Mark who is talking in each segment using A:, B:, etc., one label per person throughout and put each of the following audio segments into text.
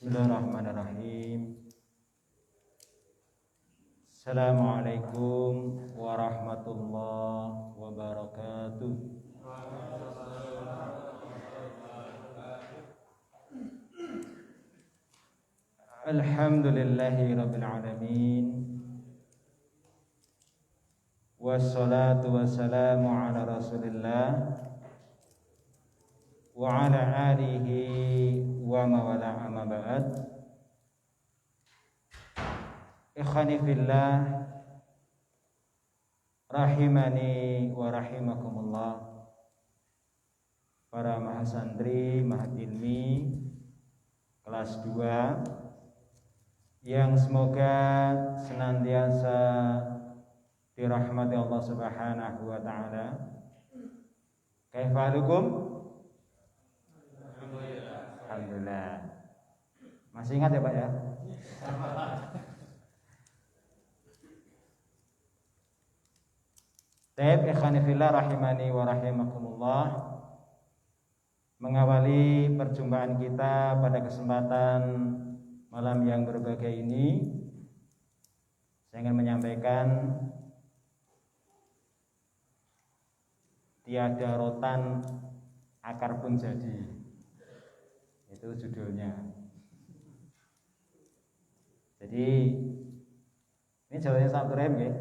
A: Bismillahirrahmanirrahim. Assalamualaikum warahmatullahi wabarakatuh. Alhamdulillahi rabbil alamin. Wassalatu wassalamu ala rasulillah wa ala alihi wa mawala amma ba'd. Ikhwani fillah rahimani wa rahimakumullah. Para mahasantri mahad ilmi kelas 2 yang semoga senantiasa dirahmati Allah Subhanahu wa taala. Kaifalukum? Alhamdulillah. Masih ingat ya Pak ya? Baik, ikhwani fillah rahimani wa rahimakumullah. Mengawali perjumpaan kita pada kesempatan malam yang berbahagia ini, saya ingin menyampaikan tiada rotan akar pun jadi. Itu judulnya. Jadi ini jawabannya Ustaz Abdurrahim ya?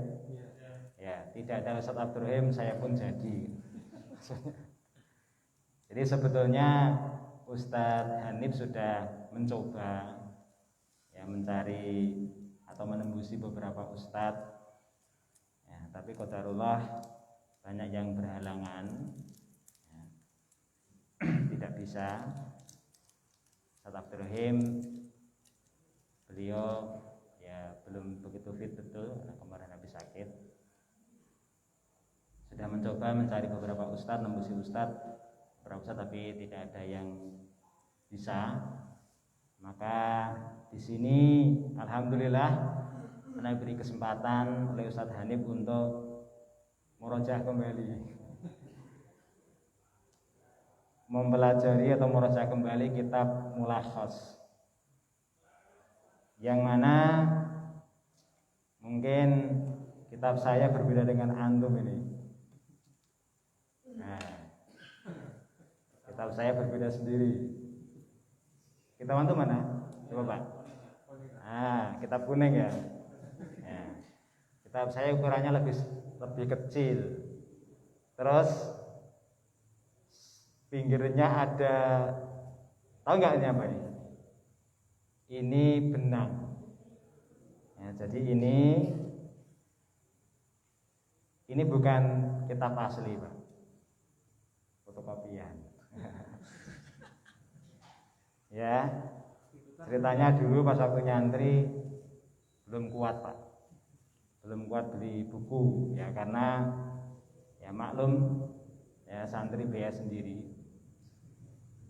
A: Ya, tidak ada Ustaz Abdurrahim saya pun jadi. Jadi sebetulnya Ustadz Hanif sudah mencoba ya mencari atau menembusi beberapa ustadz ya, tapi qadarullah banyak yang berhalangan ya, tidak bisa. Ustadz Abdurrahim beliau ya belum begitu fit betul karena kemarin habis sakit. Sudah mencoba mencari beberapa ustadz, nembusi ustadz, beberapa ustadz, tapi tidak ada yang bisa. Maka di sini alhamdulillah saya beri kesempatan oleh Ustadz Hanif untuk murojaah kembali, mempelajari atau murojaah kembali kitab Mulakhas, yang mana mungkin kitab saya berbeda dengan antum ini. Nah, kitab saya berbeda sendiri. Kitab antum mana? Coba Pak. Nah, kitab kuning ya. Ya. Kitab saya ukurannya lebih kecil. Terus pinggirnya ada, tahu nggak ini apa ini? Ini benang. Ya, jadi ini bukan kitab asli Pak, fotokopian. Ya, ceritanya dulu pas waktu nyantri belum kuat Pak, belum kuat beli buku ya, karena ya maklum ya santri biaya sendiri.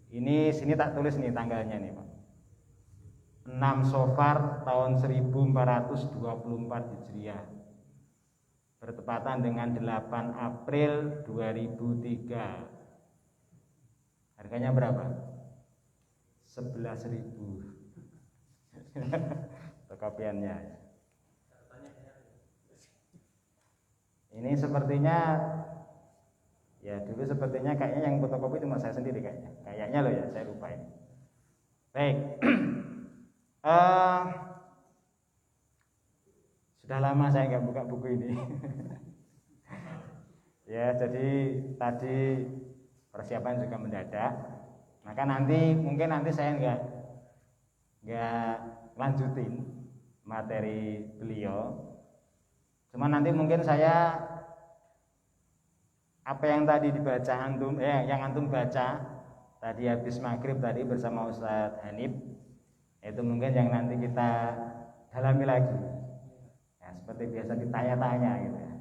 A: Ini sini tak tulis nih tanggalnya nih Pak. 6 Safar tahun 1424 Hijriah, bertepatan dengan 8 April 2003. Harganya berapa? 11.000. Fotokopiannya. Ini sepertinya ya dulu sepertinya kayaknya yang fotokopi cuma saya sendiri kayaknya loh ya, saya lupa ini. Baik. Sudah lama saya nggak buka buku ini. Ya, jadi tadi persiapan juga mendadak. Maka mungkin nanti saya nggak lanjutin materi beliau. Cuma nanti mungkin saya apa yang tadi dibaca antum, yang antum baca tadi habis maghrib tadi bersama Ustadz Hanif, itu mungkin yang nanti kita dalami lagi. Ya, seperti biasa ditanya-tanya gitu ya.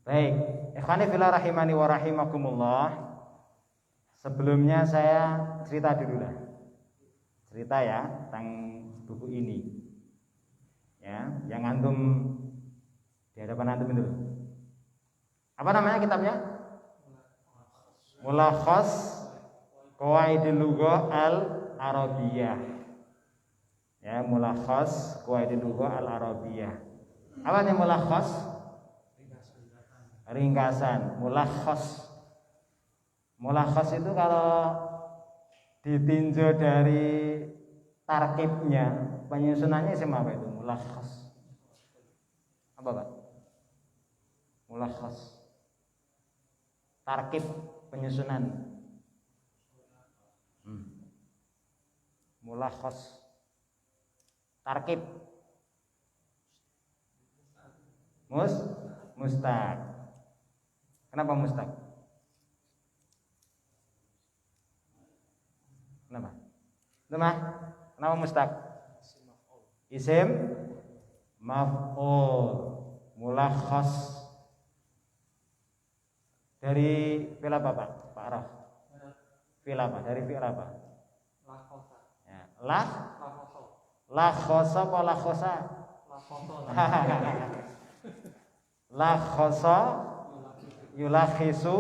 A: Baik, ikhwani fillah rahimani wa rahimakumullah. Sebelumnya saya cerita dulu lah. Cerita ya tentang buku ini. Ya, yang antum di hadapan antum itu. Apa namanya kitabnya? Mulakhas Qawaidul Lughah Al-Arabiyah. Ya, mulakhas qawaidul lugha al-arabiyyah. Apa nih mulakhas? Ringkasan. Mulakhas itu kalau ditinjau dari tarkibnya, penyusunannya sama apa itu? Mulakhas. Apa Pak? Mulakhas. Tarkib penyusunan. Mulakhas. Tarkib. Mustaq. Kenapa mustaq? Kenapa mustaq? Isim maf'ul. Mulakhas. Dari fi'il apa Pak? Pak Araf. Fi'il apa? Dari fi'il apa?
B: Lakhosa.
A: Ya. Lakhosa apa lakhosa? Lakhosa yulakhisu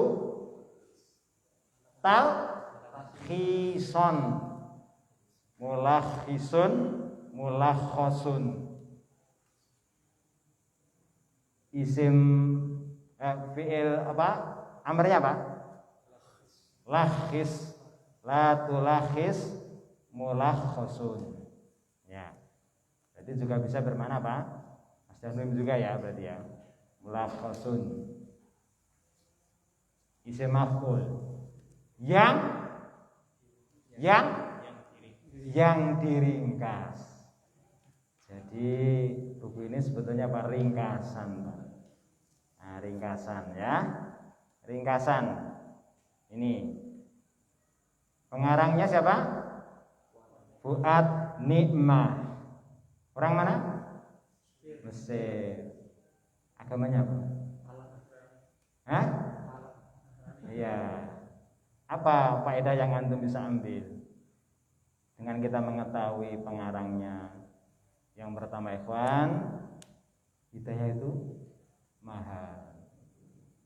A: talkhison. Mulakhisun mulakhosun. Isim fi'il apa? Amrnya apa? Lakhis. La tulakhis mulakhosun. Ya. Jadi juga bisa bermakna apa? Masdar juga ya berarti ya. Mulakhosun. Isim maf'ul. Yang diringkas. Jadi buku ini sebetulnya apa? Ringkasan. Nah, ringkasan ya. Ringkasan. Ini pengarangnya siapa? Fuad Nikmah. Orang mana? Mesir. Agamanya apa? Hah? Iya. Apa faedah yang antum bisa ambil dengan kita mengetahui pengarangnya? Yang pertama, ikhwan, hidayah itu mahal.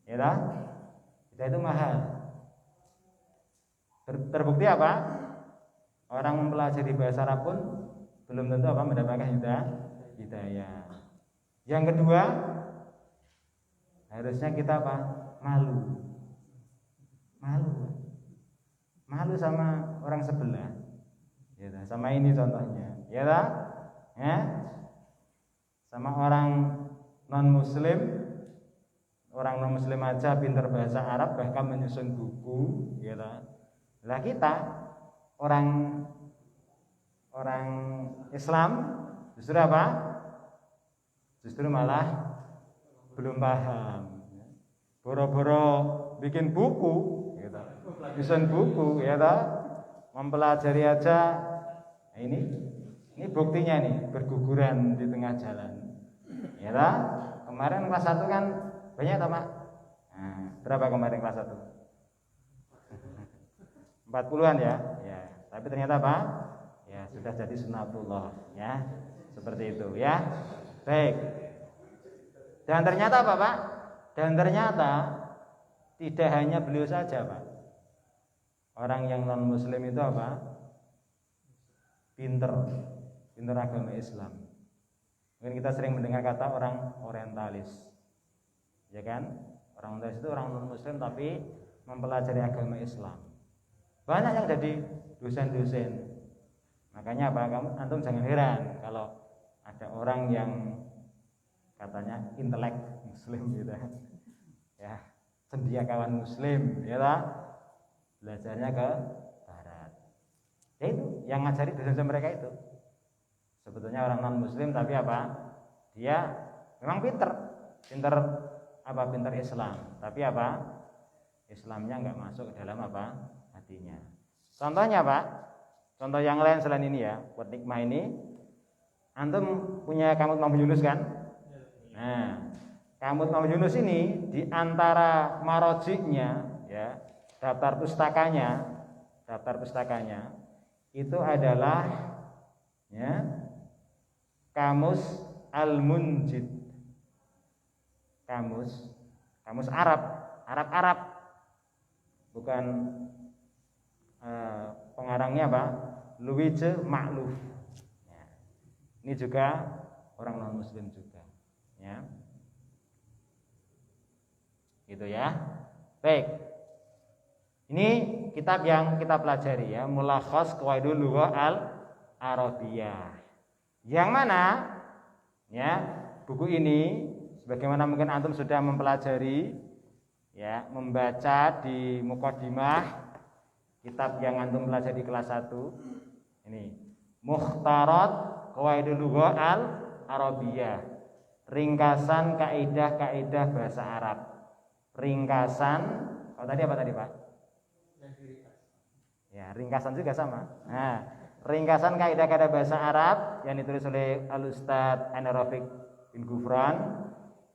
A: Ya dah? Hidayah itu mahal. Terbukti apa? Orang mempelajari bahasa Arab pun belum tentu apa mendapatkan hidayah. Yang kedua, harusnya kita apa? Malu sama orang sebelah. Ya, sama ini contohnya. Ya, ya? Sama orang non muslim, orang non muslim aja pintar bahasa Arab bahkan menyusun buku, ya. Lah kita orang Islam justru apa? Justru malah belum paham. Boro-boro bikin buku, gitu. Bikin buku, ya toh? Mempelajari aja. Nah, ini buktinya nih, berguguran di tengah jalan. Ya toh? Kemarin kelas 1 kan banyak toh, Pak? Nah, berapa kemarin kelas 1? 40-an ya. Ya, tapi ternyata apa? Ya, sudah jadi sunatullah, ya. Seperti itu, ya. Baik. Dan ternyata apa, Pak? Dan ternyata tidak hanya beliau saja, Pak. Orang yang non muslim itu apa? Pinter agama Islam. Mungkin kita sering mendengar kata orang orientalis. Ya kan? Orang orientalis itu orang non muslim tapi mempelajari agama Islam. Banyak yang jadi dosen-dosen. Makanya apa? Antum jangan heran kalau ada orang yang katanya intelek muslim gitu ya, cendekiawan muslim ya lah, belajarnya ke barat ya. Itu yang ngajari dosen mereka itu sebetulnya orang non muslim tapi apa, dia memang pinter apa, pinter Islam tapi apa, Islamnya nggak masuk ke dalam apa, hatinya. Contohnya Pak, contoh yang lain selain ini ya, buat nikmah ini antum punya Kamut Mahmud Yunus kan? Nah, Kamut Mahmud Yunus ini di antara marojiknya ya, daftar pustakanya itu adalah ya, Kamus Al-Munjid. Kamus Arab. Bukan pengarangnya apa? Louis Makluf. Ya. Ini juga orang non muslim juga, ya. Gitu ya. Baik. Ini kitab yang kita pelajari ya, Mulakhas Qawaidul Lughah Al-Arabiyah. Yang mana ya, buku ini sebagaimana mungkin antum sudah mempelajari ya, membaca di Muqaddimah kitab yang antum pelajari di kelas 1. Ini Mukhtarat Qawaidul Lughah Al-Arabiyah. Ringkasan kaidah-kaidah bahasa Arab. Ringkasan, oh tadi apa tadi, Pak? Ya, ringkasan juga sama. Nah, ringkasan kaidah-kaidah bahasa Arab yang ditulis oleh Al-Ustadz Rafiq bin Ghufran.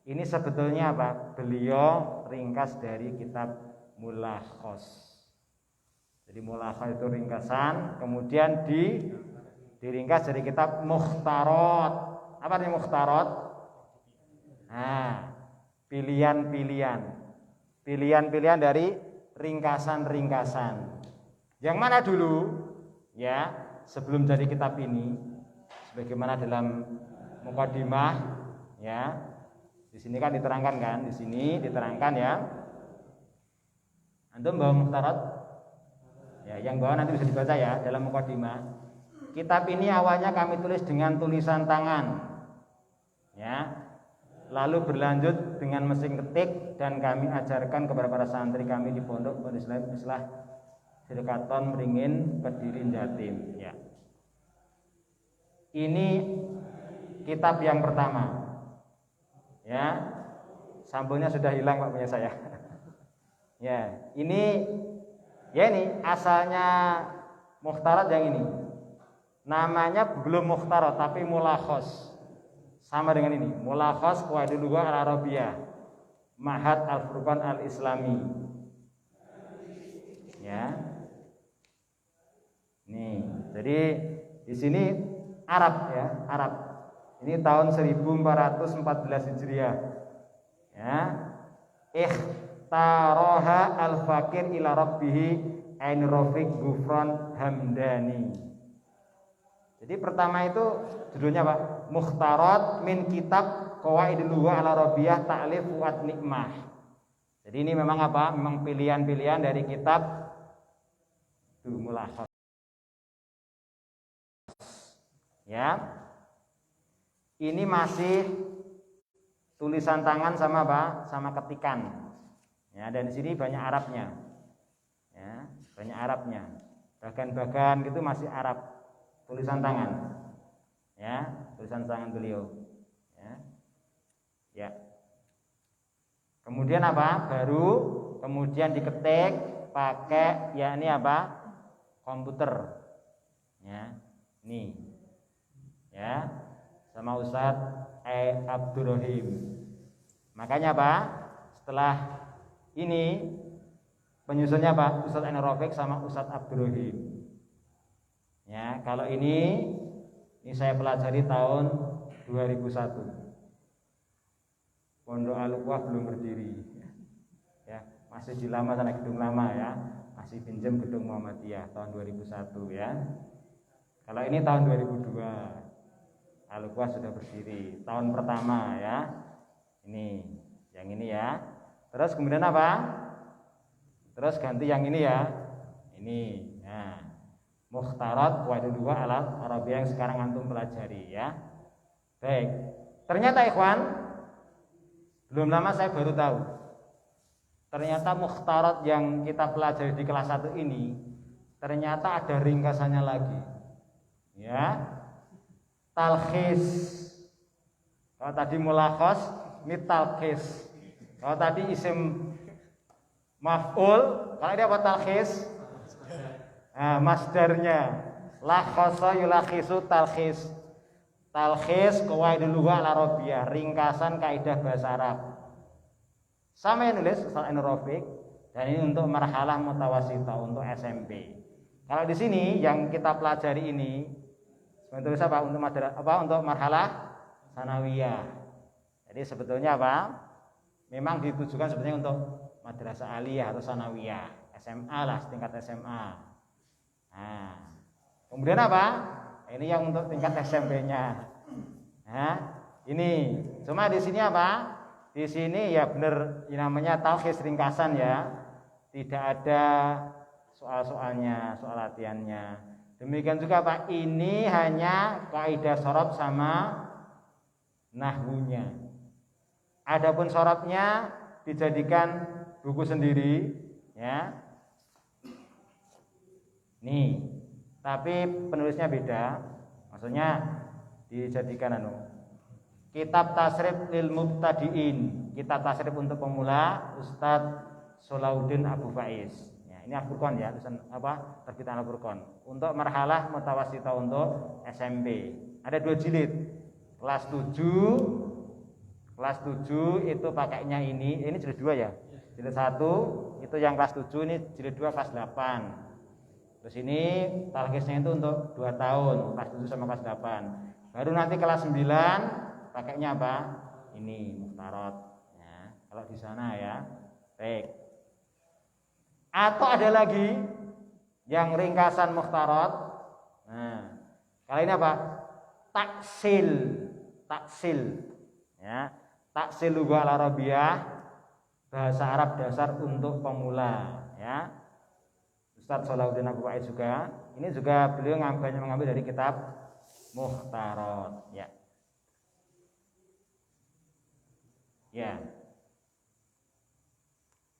A: Ini sebetulnya apa? Beliau ringkas dari kitab Mulakhas. Jadi Mulakhas itu ringkasan, kemudian diringkas dari kitab Mukhtarat. Apa artinya Mukhtarat? Nah, pilihan-pilihan dari ringkasan-ringkasan. Yang mana dulu ya, sebelum jadi kitab ini, sebagaimana dalam Muqaddimah ya, di sini kan diterangkan kan, di sini diterangkan ya. Antum bawa Mukhtarat? Ya, yang bawa nanti bisa dibaca ya dalam Muqaddimah. Kitab ini awalnya kami tulis dengan tulisan tangan. Ya. Lalu berlanjut dengan mesin ketik dan kami ajarkan kepada para santri kami di pondok Islam Sirkaton Meringin Kediri Jatim ya. Ini kitab yang pertama. Ya. Sampulnya sudah hilang Pak punya saya. Ya, ini asalnya Mukhtarat yang ini. Namanya belum Mukhtarat tapi Mulakhas. Sama dengan ini, Mulakhas Qawaidul Lughah Al-Arabiyah, Ma'had Al-Furqan Al-Islami. Ya. Nih, jadi di sini Arab ya, Arab. Ini tahun 1414 Hijriah. Ya. Ikhtaraha al-faqir ila rabbih Ain Rafiq Ghufran Hamdani. Jadi pertama itu judulnya Pak, Mukhtarat min Kitab Qawaidul Lughah Al-Arabiyah Ta'lif Fuad Nikmah. Jadi ini memang apa? Memang pilihan-pilihan dari kitab Mulakhas. Ya. Ini masih tulisan tangan sama apa? Sama ketikan. Ya, dan di sini banyak Arabnya. Ya, banyak Arabnya. Bagan-bagan gitu masih Arab. Tulisan tangan, ya, tulisan tangan beliau, ya. Kemudian apa? Baru kemudian diketik pakai, ya ini apa? Komputer, ya, ini, ya, sama Ustadz Abdurrahim. Makanya apa? Setelah ini penyusunnya apa? Ustadz Rafiq sama Ustadz Abdurrahim. Ya, kalau ini saya pelajari tahun 2001. Pondok Al-Ukhwah belum berdiri. Ya, masih di lama sana, gedung lama ya. Masih pinjam gedung Muhammadiyah tahun 2001 ya. Kalau ini tahun 2002. Al-Ukhwah sudah berdiri. Tahun pertama ya. Ini, yang ini ya. Terus kemudian apa? Terus ganti yang ini ya. Ini. Nah, Mukhtarat Qawaidul Lughah Al-Arabiyah yang sekarang antum pelajari ya. Baik. Ternyata ikhwan, belum lama saya baru tahu. Ternyata Mukhtarat yang kita pelajari di kelas 1 ini ternyata ada ringkasannya lagi. Ya. Talkhis. Kalau tadi Mulakhas, ini talkhis. Kalau tadi isim maf'ul, kalau ini apa talkhis? Nah, masdarnya lakhasa yulakhisu talkhis. Talkhis Qawaidul Lughah Al-Arabiyah, ringkasan kaidah bahasa Arab. Sama yang nulis Ustaz Rafiq, dan ini untuk marhalah mutawasithah, untuk SMP. Kalau di sini yang kita pelajari ini sebenarnya apa? Untuk marhalah sanawiyah. Jadi sebetulnya apa? Memang ditujukan sebetulnya untuk madrasah aliyah atau sanawiyah, SMA lah, setingkat SMA. Nah, kemudian apa? Ini yang untuk tingkat SMP-nya. Nah, ini cuma di sini apa? Di sini ya benar namanya talkhis ringkasan ya. Tidak ada soal-soalnya, soal latihannya. Demikian juga Pak, ini hanya kaidah sorob sama nahwunya. Adapun sorobnya dijadikan buku sendiri ya. Nih, tapi penulisnya beda. Maksudnya dijadikan kitab tasrif lil mubtadiin, kitab tasrif untuk pemula Ustadz Solahuddin Abu Faiz. Ya, ini Al-Furqan ya, tulisan apa? Terbitan Al-Furqan. Untuk marhalah mutawasithah untuk SMP. Ada 2 jilid. Kelas 7 itu pakainya ini jilid 2 ya. Jilid 1 itu yang kelas 7, ini jilid 2 kelas 8. Terus ini talkisnya itu untuk 2 tahun, kelas 7 sama kelas 8. Baru nanti kelas 9 pakainya apa? Ini muhtarot ya. Kalau di sana ya. Baik. Atau ada lagi yang ringkasan muhtarot. Nah, kali ini apa? Taksil ya. Taksil lugha al-arabiyah, bahasa Arab dasar untuk pemula ya. Ustadz Solahuddin Abu Faiz juga. Ini juga beliau banyak mengambil dari kitab Muhtarot ya. Ya.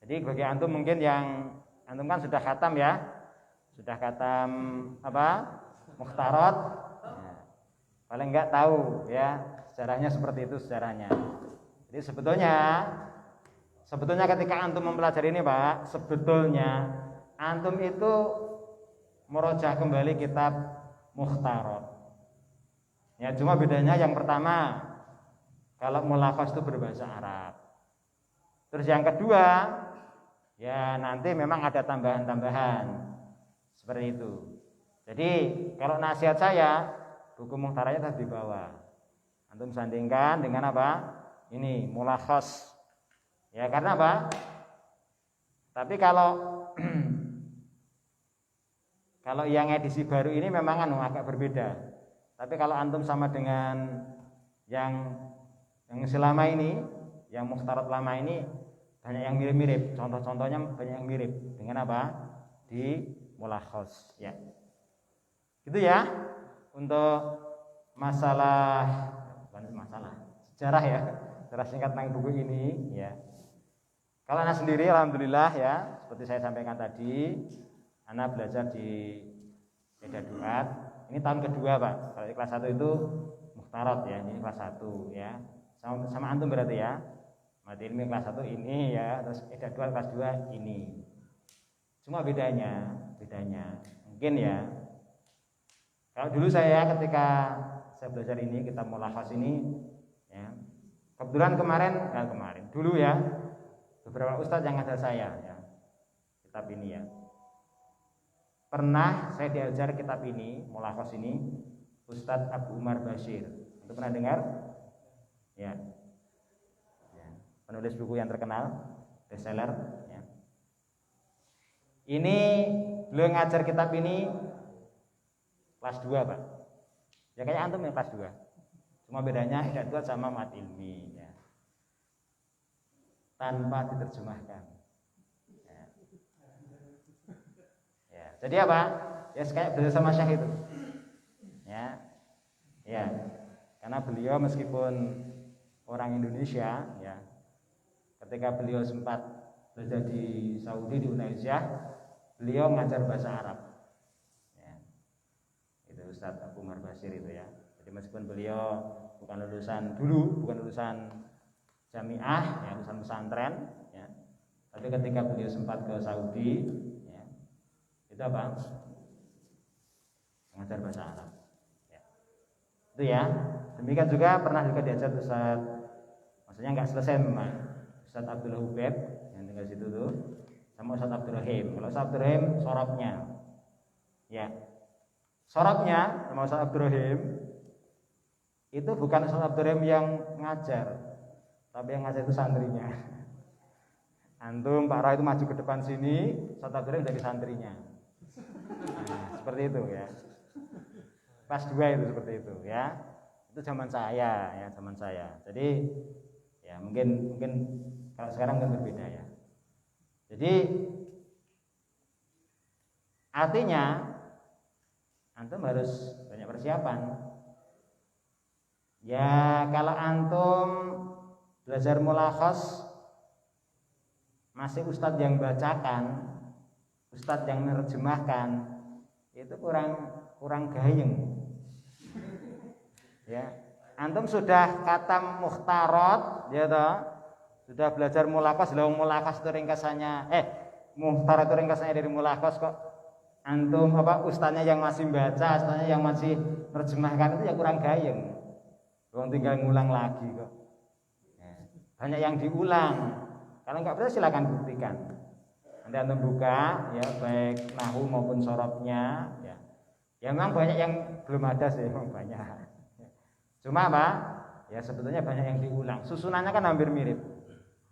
A: Jadi bagi antum mungkin yang antum kan sudah khatam ya. Sudah khatam apa? Muhtarot. Ya. Paling enggak tahu ya sejarahnya seperti itu sejarahnya. Jadi sebetulnya ketika antum mempelajari ini Pak, sebetulnya antum itu merojah kembali kitab Muhtarot. Ya, cuma bedanya yang pertama, kalau mulakhas itu berbahasa Arab. Terus yang kedua, ya nanti memang ada tambahan-tambahan seperti itu. Jadi kalau nasihat saya, buku Muhtarotnya harus dibawa. Antum sandingkan dengan apa? Ini mulakhas. Ya karena apa? Tapi kalau yang edisi baru ini memang agak berbeda. Tapi kalau antum sama dengan yang selama ini, yang Muhtarot lama ini banyak yang mirip-mirip. Contoh-contohnya banyak yang mirip dengan apa? Di mulakhas ya. Gitu ya. Untuk bukan masalah sejarah ya. Sejarah singkat tentang buku ini ya. Kalau anak sendiri alhamdulillah ya, seperti saya sampaikan tadi, anak belajar di Beda Duat. Ini tahun kedua Pak. Kalau di kelas 1 itu Muhtarot ya, ini kelas 1 ya. Sama antum berarti ya. Mati ilmi kelas 1 ini ya, terus Beda Duat kelas 2 ini. Cuma bedanya mungkin ya. Kalau dulu saya ketika saya belajar ini, kitab mulakhas ini ya. Kebetulan dulu ya, beberapa ustadz yang ngajar saya ya. Kitab ini ya. Pernah saya diajar kitab ini, mulakhas ini, Ustadz Abu Umar Bashir. Itu pernah dengar? Ya. Penulis buku yang terkenal, bestseller. Ya. Ini beliau ngajar kitab ini kelas 2 Pak. Ya kayak antum yang kelas 2. Cuma bedanya Beda Duat sama mat ilmi. Ya. Tanpa diterjemahkan. Jadi apa? Ya kayak belajar sama Syekh itu. Ya. Karena beliau meskipun orang Indonesia, ya. Ketika beliau sempat belajar di Saudi, di Unaisyah, beliau mengajar bahasa Arab. Ya. Itu Ustadz Abu Umar Bashir itu ya. Jadi meskipun beliau bukan lulusan jamiah, ya, lulusan pesantren, ya. Tapi ketika beliau sempat ke Saudi, itu apa? Mengajar bahasa Arab. Ya. Itu ya. Demikian juga pernah diajar Ustaz, maksudnya nggak selesai memang. Ustaz Abdullah Hubeb yang tinggal situ tuh, sama Ustaz Abdurrahim. Kalau Ustaz Abdurrahim sorobnya, ya. Sorobnya sama Ustaz Abdurrahim itu bukan Ustaz Abdurrahim yang ngajar, tapi yang ngajar itu santrinya. Antum Pak Ra itu maju ke depan sini, Ustaz Abdurrahim jadi santrinya. Nah, seperti itu ya. Kelas 2 itu seperti itu ya. Itu zaman saya ya, zaman saya. Jadi ya mungkin kalau sekarang kan berbeda ya. Jadi artinya antum harus banyak persiapan. Ya kalau antum belajar mulakhas masih ustadz yang bacakan, ustadz yang menerjemahkan, itu kurang gayeng. Ya, antum sudah khatam mukhtarat, ya toh? Sudah belajar mulakhas, lho mulakhas itu ringkasannya, mukhtarat itu ringkasannya dari mulakhas kok. Antum ustadznya yang masih baca, ustadznya yang masih menerjemahkan itu ya kurang gayeng. Wong tinggal ngulang lagi kok. Ya, banyak yang diulang. Kalau enggak percaya silakan buktikan. Nanti antum buka ya baik nahwu maupun sorobnya ya. Ya memang banyak yang belum ada sih, memang banyak. Cuma apa? Ya sebetulnya banyak yang diulang. Susunannya kan hampir mirip.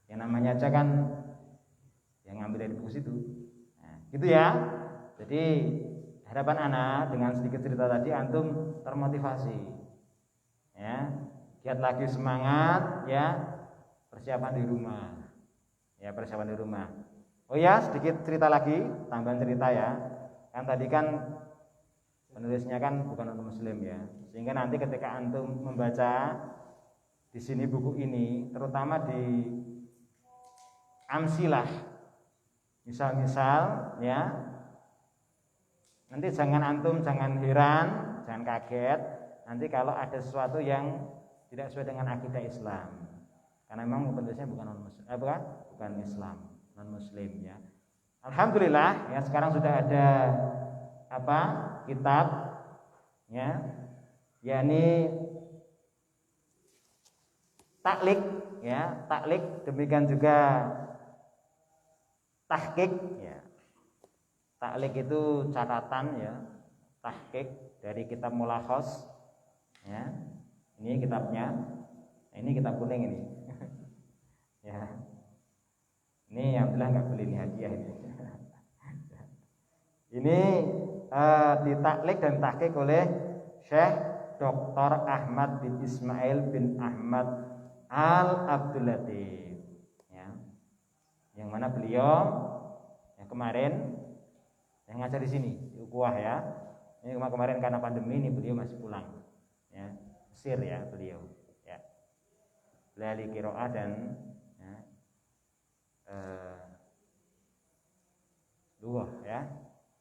A: Yang namanya aja kan yang ngambil dari buku situ. Nah, gitu ya. Jadi harapan anak dengan sedikit cerita tadi antum termotivasi. Ya, giat lagi semangat ya, persiapan di rumah. Ya, persiapan di rumah. Oh ya, sedikit cerita lagi, tambahan cerita ya. Kan tadi kan penulisnya kan bukan non muslim ya. Sehingga nanti ketika antum membaca di sini buku ini, terutama di amsilah, misal-misal ya, nanti jangan heran, jangan kaget nanti kalau ada sesuatu yang tidak sesuai dengan akidah Islam, karena memang penulisnya bukan non muslim, bukan Islam, non muslim ya. Alhamdulillah ya sekarang sudah ada kitab ya, yakni taklik ya, taklik, demikian juga tahqiq ya. Taklik itu catatan ya, tahqiq dari kitab mulakhas ya. Ini kitabnya. Ini kitab kuning ini. Ya. Ini alhamdulillah enggak beli, ini hadiah ini. Ini ditaklik dan tahqiq oleh Syekh Dr. Ahmad bin Ismail bin Ahmad Al-Abdul Latif ya. Yang mana beliau yang kemarin yang ngajar di sini di Ukuah ya. Ini kemarin karena pandemi ini beliau masih pulang ya, Mesir ya beliau ya. Beliau qiraah dan ya, lughah ya.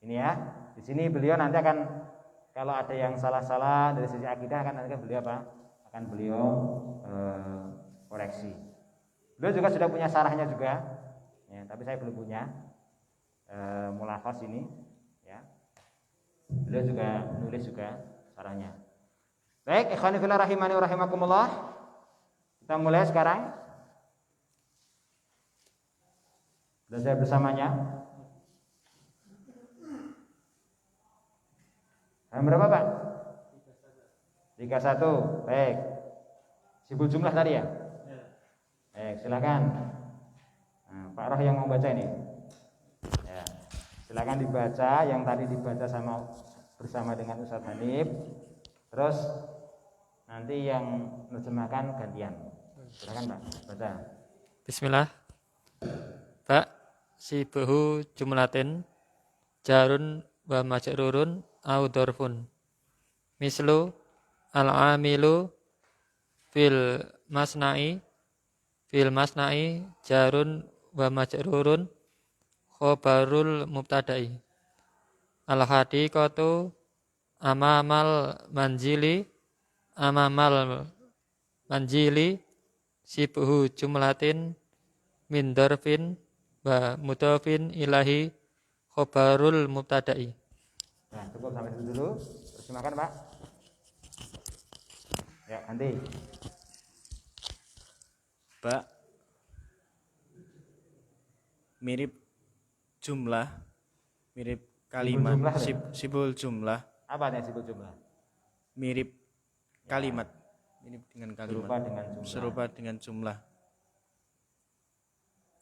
A: Ini ya. Di sini beliau nanti akan kalau ada yang salah-salah dari sisi akidah nanti beliau akan beliau koreksi. Beliau juga sudah punya sarahnya juga ya, tapi saya belum punya mulakhas ini ya. Beliau juga menulis juga sarahnya. Baik, ikhwani fillah rahimani wa rahimakumullah. Kita mulai sekarang belajar bersamanya. Berapa Pak? 31. Baik. Sibuk jumlah tadi ya? Baik, silakan. Nah, Pak Roh yang mau baca ini. Ya. Silakan dibaca yang tadi dibaca bersama dengan Ustaz Hanif. Terus nanti yang menerjemahkan gantian. Silakan Pak, baca.
B: Bismillah. Pak sibuhu jumlatin jarun wa majrurun au dzarfun. Mislu al-amilu fil masna'i jarun wa majrurun khobarul mubtada'i. Al-hadiqatu amamal manjili sibuhu jumlatin min darfin wa mudafin ilahi khobarul mubtada'i.
A: Nah, cukup sampai situ dulu. Terjemahkan Pak. Ya, ganti.
C: Pak mirip jumlah, mirip kalimat, sibul jumlah.
A: Apa artinya sibul jumlah?
C: Mirip kalimat, mirip dengan kalimat.
A: Serupa dengan jumlah.
C: Serupa dengan jumlah.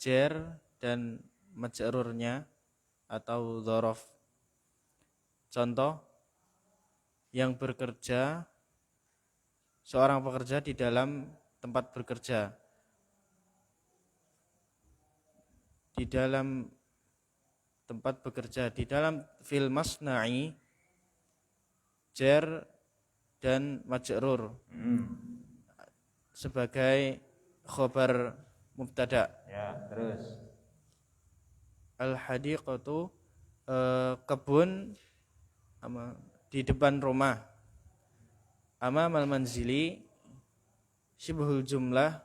C: Jar dan majrurnya atau dzaraf. Contoh, yang bekerja seorang pekerja di dalam tempat bekerja. Di dalam tempat bekerja, di dalam fil masna'i, jar dan majrur sebagai khobar mubtada.
A: Ya, terus.
C: Al-hadiqatu, kebun di depan rumah. Amamal manzili, syibhul jumlah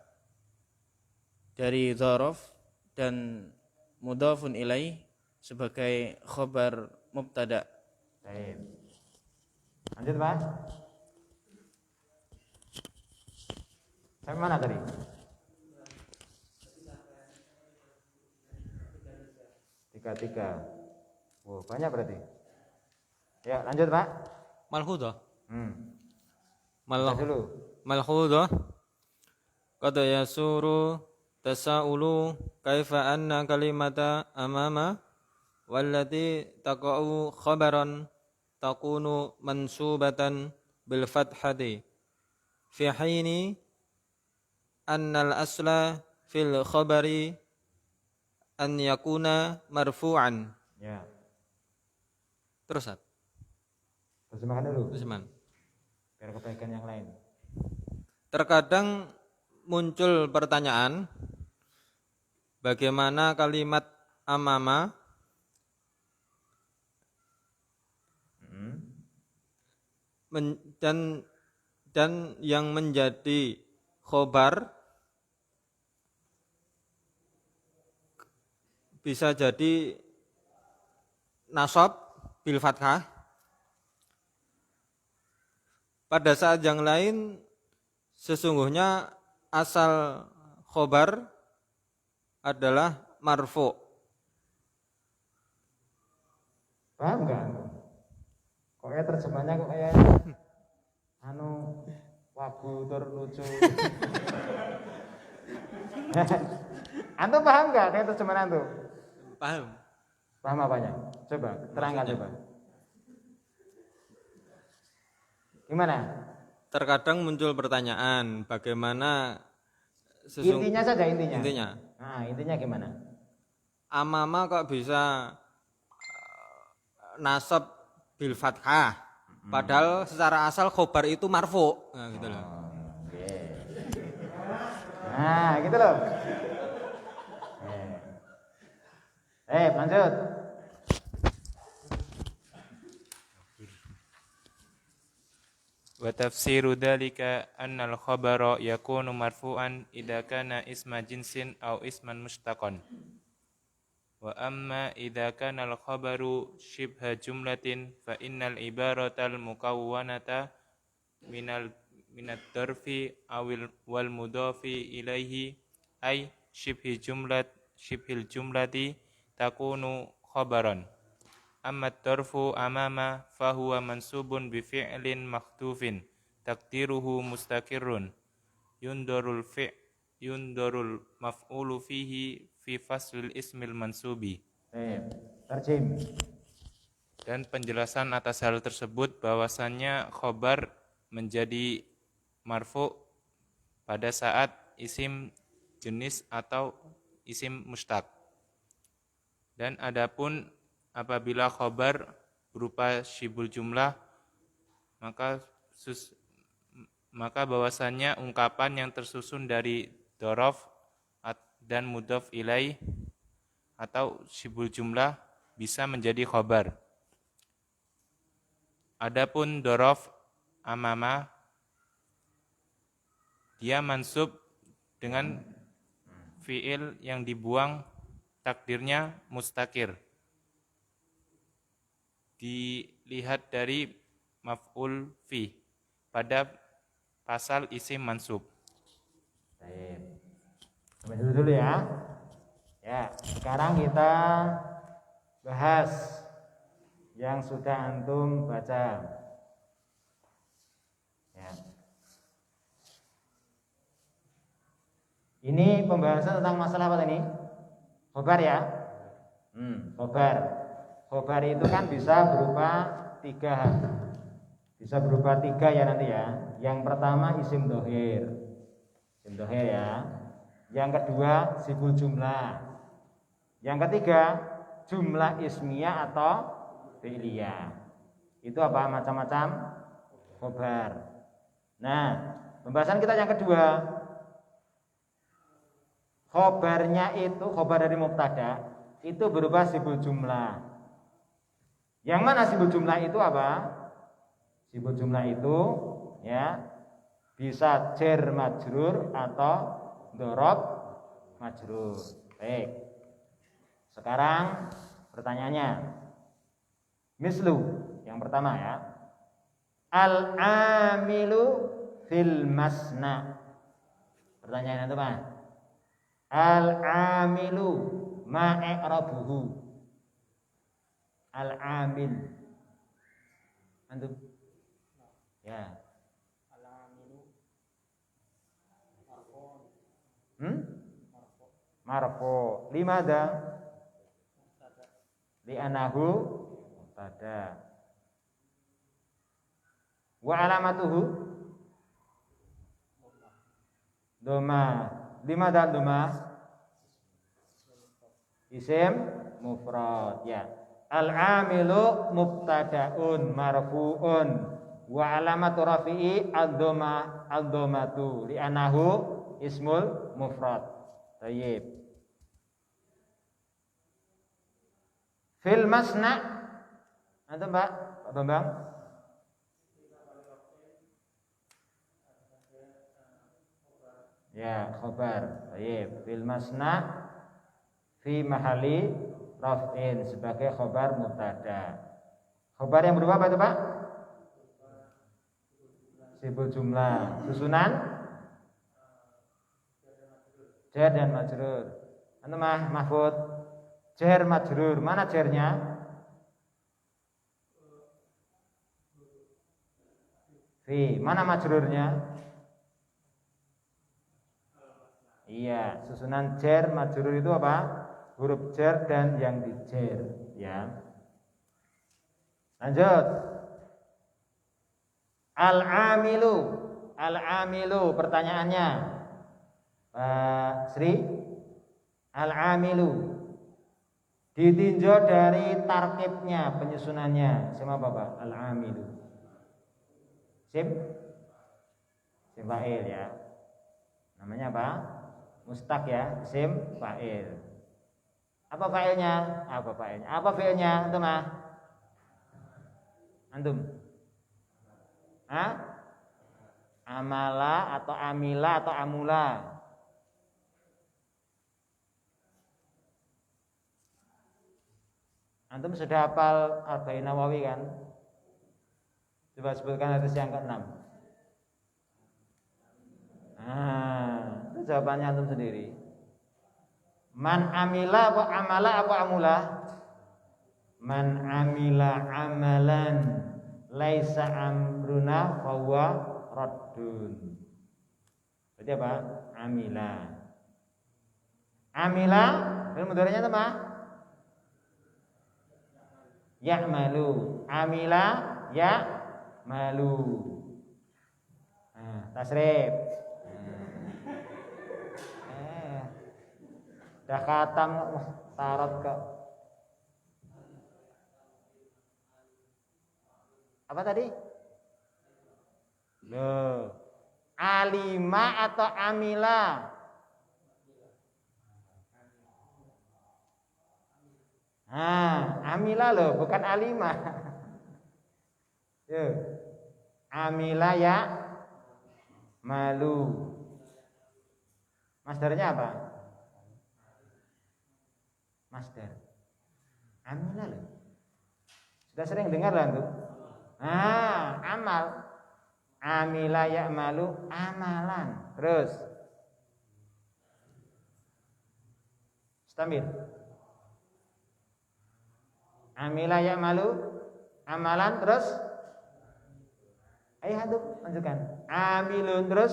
C: dari dzaraf dan mudhafun ilaih sebagai khobar mubtada.
A: Baik. Lanjut, Pak. Sampai mana tadi? Tiga. Wow, banyak berarti. Ya, lanjut, Pak.
D: Malhudah.
A: Baca dulu.
D: Malhudah. Qad yasuru tasaulu kaifa anna kalimata amama wallati taqa'u khabaran takunu mansubatan bil fathati fi hini annal asla fil khabari an yakuna marfu'an.
A: Ya.
D: Terus Sat.
A: Terjemahkan dulu.
D: Terjemahan.
A: Biar kebaikan yang lain.
D: Terkadang muncul pertanyaan, bagaimana kalimat amama dan yang menjadi khobar bisa jadi nasab bil fathah. Pada saat yang lain sesungguhnya asal khobar adalah marfu.
A: Paham enggak? Kok kayak terjemahnya kok kayak wagu tur lucu. Antum paham enggak kayak terjemahan antum?
D: Paham?
A: Paham apanya? Coba terangkan coba. Gimana?
D: Terkadang muncul pertanyaan, bagaimana
A: Intinya saja intinya.
D: Intinya.
A: Nah, intinya gimana?
D: Amama kok bisa nasab bil fathah, padahal secara asal khobar itu marfu. Nah, gitu loh.
A: Oke. Nah, gitu loh. Lanjut.
E: Wa tafsiru dhalika anna al-khabara yakunu marfu'an idza kana isma jinsin aw isman mushtaqan. Wa amma idza kana al-khabaru shibha jumlatin fa innal ibaratal mukawwanata minat darfi awil wal mudhafi ilaihi ay shibhil jumlati takunu khabaran. Amma tarfu amama fahuwa mansubun bi fi'lin makhtufin taqdiruhu mustaqirrun yundarul maf'ulu fihi fi faslil ismil mansubi.
A: Terjem.
E: Dan penjelasan atas hal tersebut bahwasannya khobar menjadi marfu pada saat isim jenis atau isim mustaq. Dan adapun apabila khobar berupa syibul jumlah, maka bahwasannya ungkapan yang tersusun dari dzaraf dan mudhaf ilaih atau syibul jumlah bisa menjadi khobar. Adapun dzaraf amama, dia mansub dengan fiil yang dibuang, takdirnya mustaqir. Dilihat dari maf'ul fi pada pasal isim mansub.
A: Baik. Sampai dulu ya. Ya, sekarang kita bahas yang sudah antum baca. Ya. Ini pembahasan tentang masalah apa ini? Khobar ya. Khobar. Khobar itu kan bisa berupa tiga Bisa berupa 3 ya nanti ya. Yang pertama isim dohir. Isim dohir ya. Yang kedua siful jumlah. Yang ketiga jumlah ismiyah atau fi'liyah. Itu apa? Macam-macam khobar. Nah, pembahasan kita yang kedua. Khobarnya itu, khobar dari mubtada itu berupa siful jumlah. Yang mana siful jumlah itu apa? Siful jumlah itu ya bisa jar majrur atau dorob majrur. Baik. Sekarang pertanyaannya, mislu yang pertama ya, al-amilu fil masna. Pertanyaan itu apa? Al-amilu ma i'rabuhu. Al-amil. Antum? Ya. Marfu. Limada? Li'anahu mubtada. Wa alamatuhu doma. Limada doma? Isim mufrad ya. Al-amilu mubtadaun marfuun wa alamatu rafi'i ad-dhamatu li'annahu ismul mufrad. Baik. Fil masna. Antum Pak Bambang? Ya, khobar. Baik. Fil masna fi mahali raf'in sebagai khobar mubtada. Khobar yang berupa apa itu Pak? Siful jumlah. Susunan jar dan majrur. Antum Mahfud? Jar majrur. Mana jarnya? Fi. Mana majrurnya? Iya, susunan jar majrur itu apa? Huruf jar dan yang dijar, ya. Lanjut. Al-amilu. Al-amilu pertanyaannya. Pak Sri, al-amilu ditinjau dari tarkibnya, penyusunannya. Siapa Bapak? Al-amilu. Sim fa'il ya. Namanya apa? Mustaq ya, isim fa'il. Apa fa'ilnya? Apa fa'ilnya? Apa fi'ilnya? Antum ah? Antum? Hah? Amala atau amila atau amula? Antum sudah hafal Arba'in Nawawi kan? Coba sebutkan hadis yang ke-6. Nah, itu jawabannya antum sendiri. Man amila apa amala apa amula? Man amila amalan laisa amruna fahuwa raddun. Berarti apa? Amila. Amila fi'il mudhari'nya apa? Ya'malu. Amila ya'malu. Nah, tasrif. Dah khatam tarot kok. Apa tadi? Loh. Alima atau amila? Amila loh, bukan alima. Yo. Amila ya malu. Masdarnya apa? Masdar. Amila loh. Sudah sering dengar lah tuh. Amal. Amila ya'malu amalan. Terus. Istamil. Amila ya'malu amalan terus. Ayo hantu lanjutkan. Amilun terus.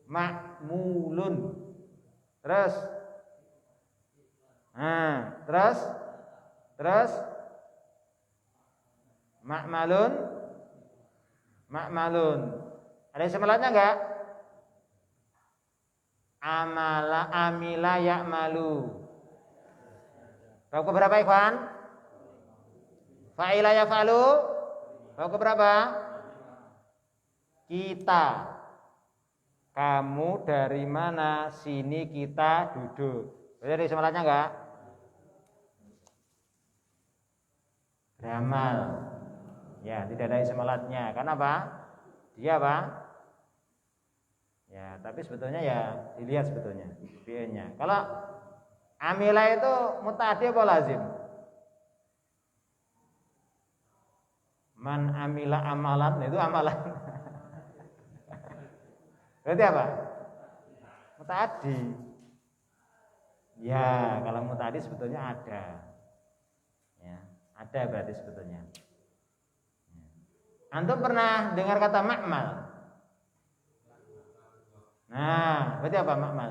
A: Ma'mulun. Terus. Terus Ma'malun. Ma'malun. Ada ismalatnya enggak? Amila ya'malu. Bab keberapa ikhwan? Fa'ila yaf'alu. Bab keberapa? Kita. Kamu dari mana? Sini kita duduk. Berarti ada ismalatnya enggak? Beramal. Ya, tidak ada ismalatnya. Karena apa? Dia apa? Ya, tapi sebetulnya ya dilihat sebetulnya fi'ilnya. Kalau amila itu muta'addi apa lazim? Man amila amalan itu amalan. Berarti apa? Muta'addi. Ya, kalau muta'addi sebetulnya ada. Ya, ada berarti sebetulnya. Antum pernah dengar kata ma'mal? Nah, berarti apa ma'mal?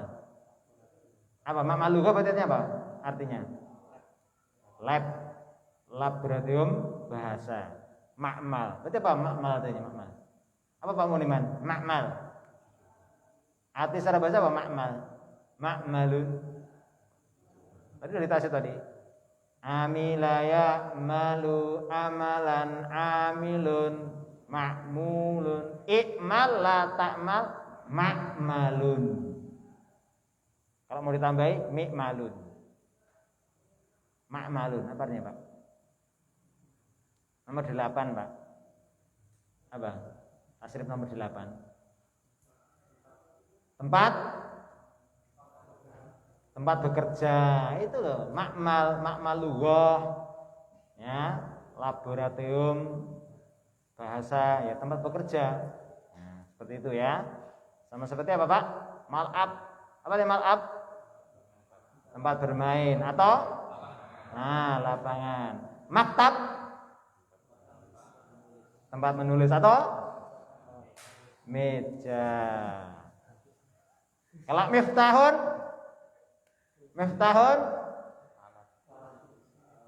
A: Apa ma'mal lugha berarti apa? Artinya laboratorium bahasa. Ma'mal. Berarti apa ma'mal artinya ma'mal? Apa Pak Muniman? Ma'mal. Arti secara bahasa apa ma'mal? Ma'malun. Tadi udah ditanya tadi. Amila ya'malu amalan amilun ma'mulun i'mal la ta'mal ma'malun. Kalau mau ditambahi mi'malun. Ma'malun apa artinya Pak? Nomor 8 Pak. Apa? Tasrif nomor 8. Tempat bekerja itu loh, ma'mal lughah ya, laboratorium bahasa ya, tempat bekerja. Nah, seperti itu ya. Sama seperti apa Pak? Mal'ab. Apa artinya mal'ab? Tempat bermain atau lapangan. Maktab. Tempat menulis atau meja. Kalau miftahun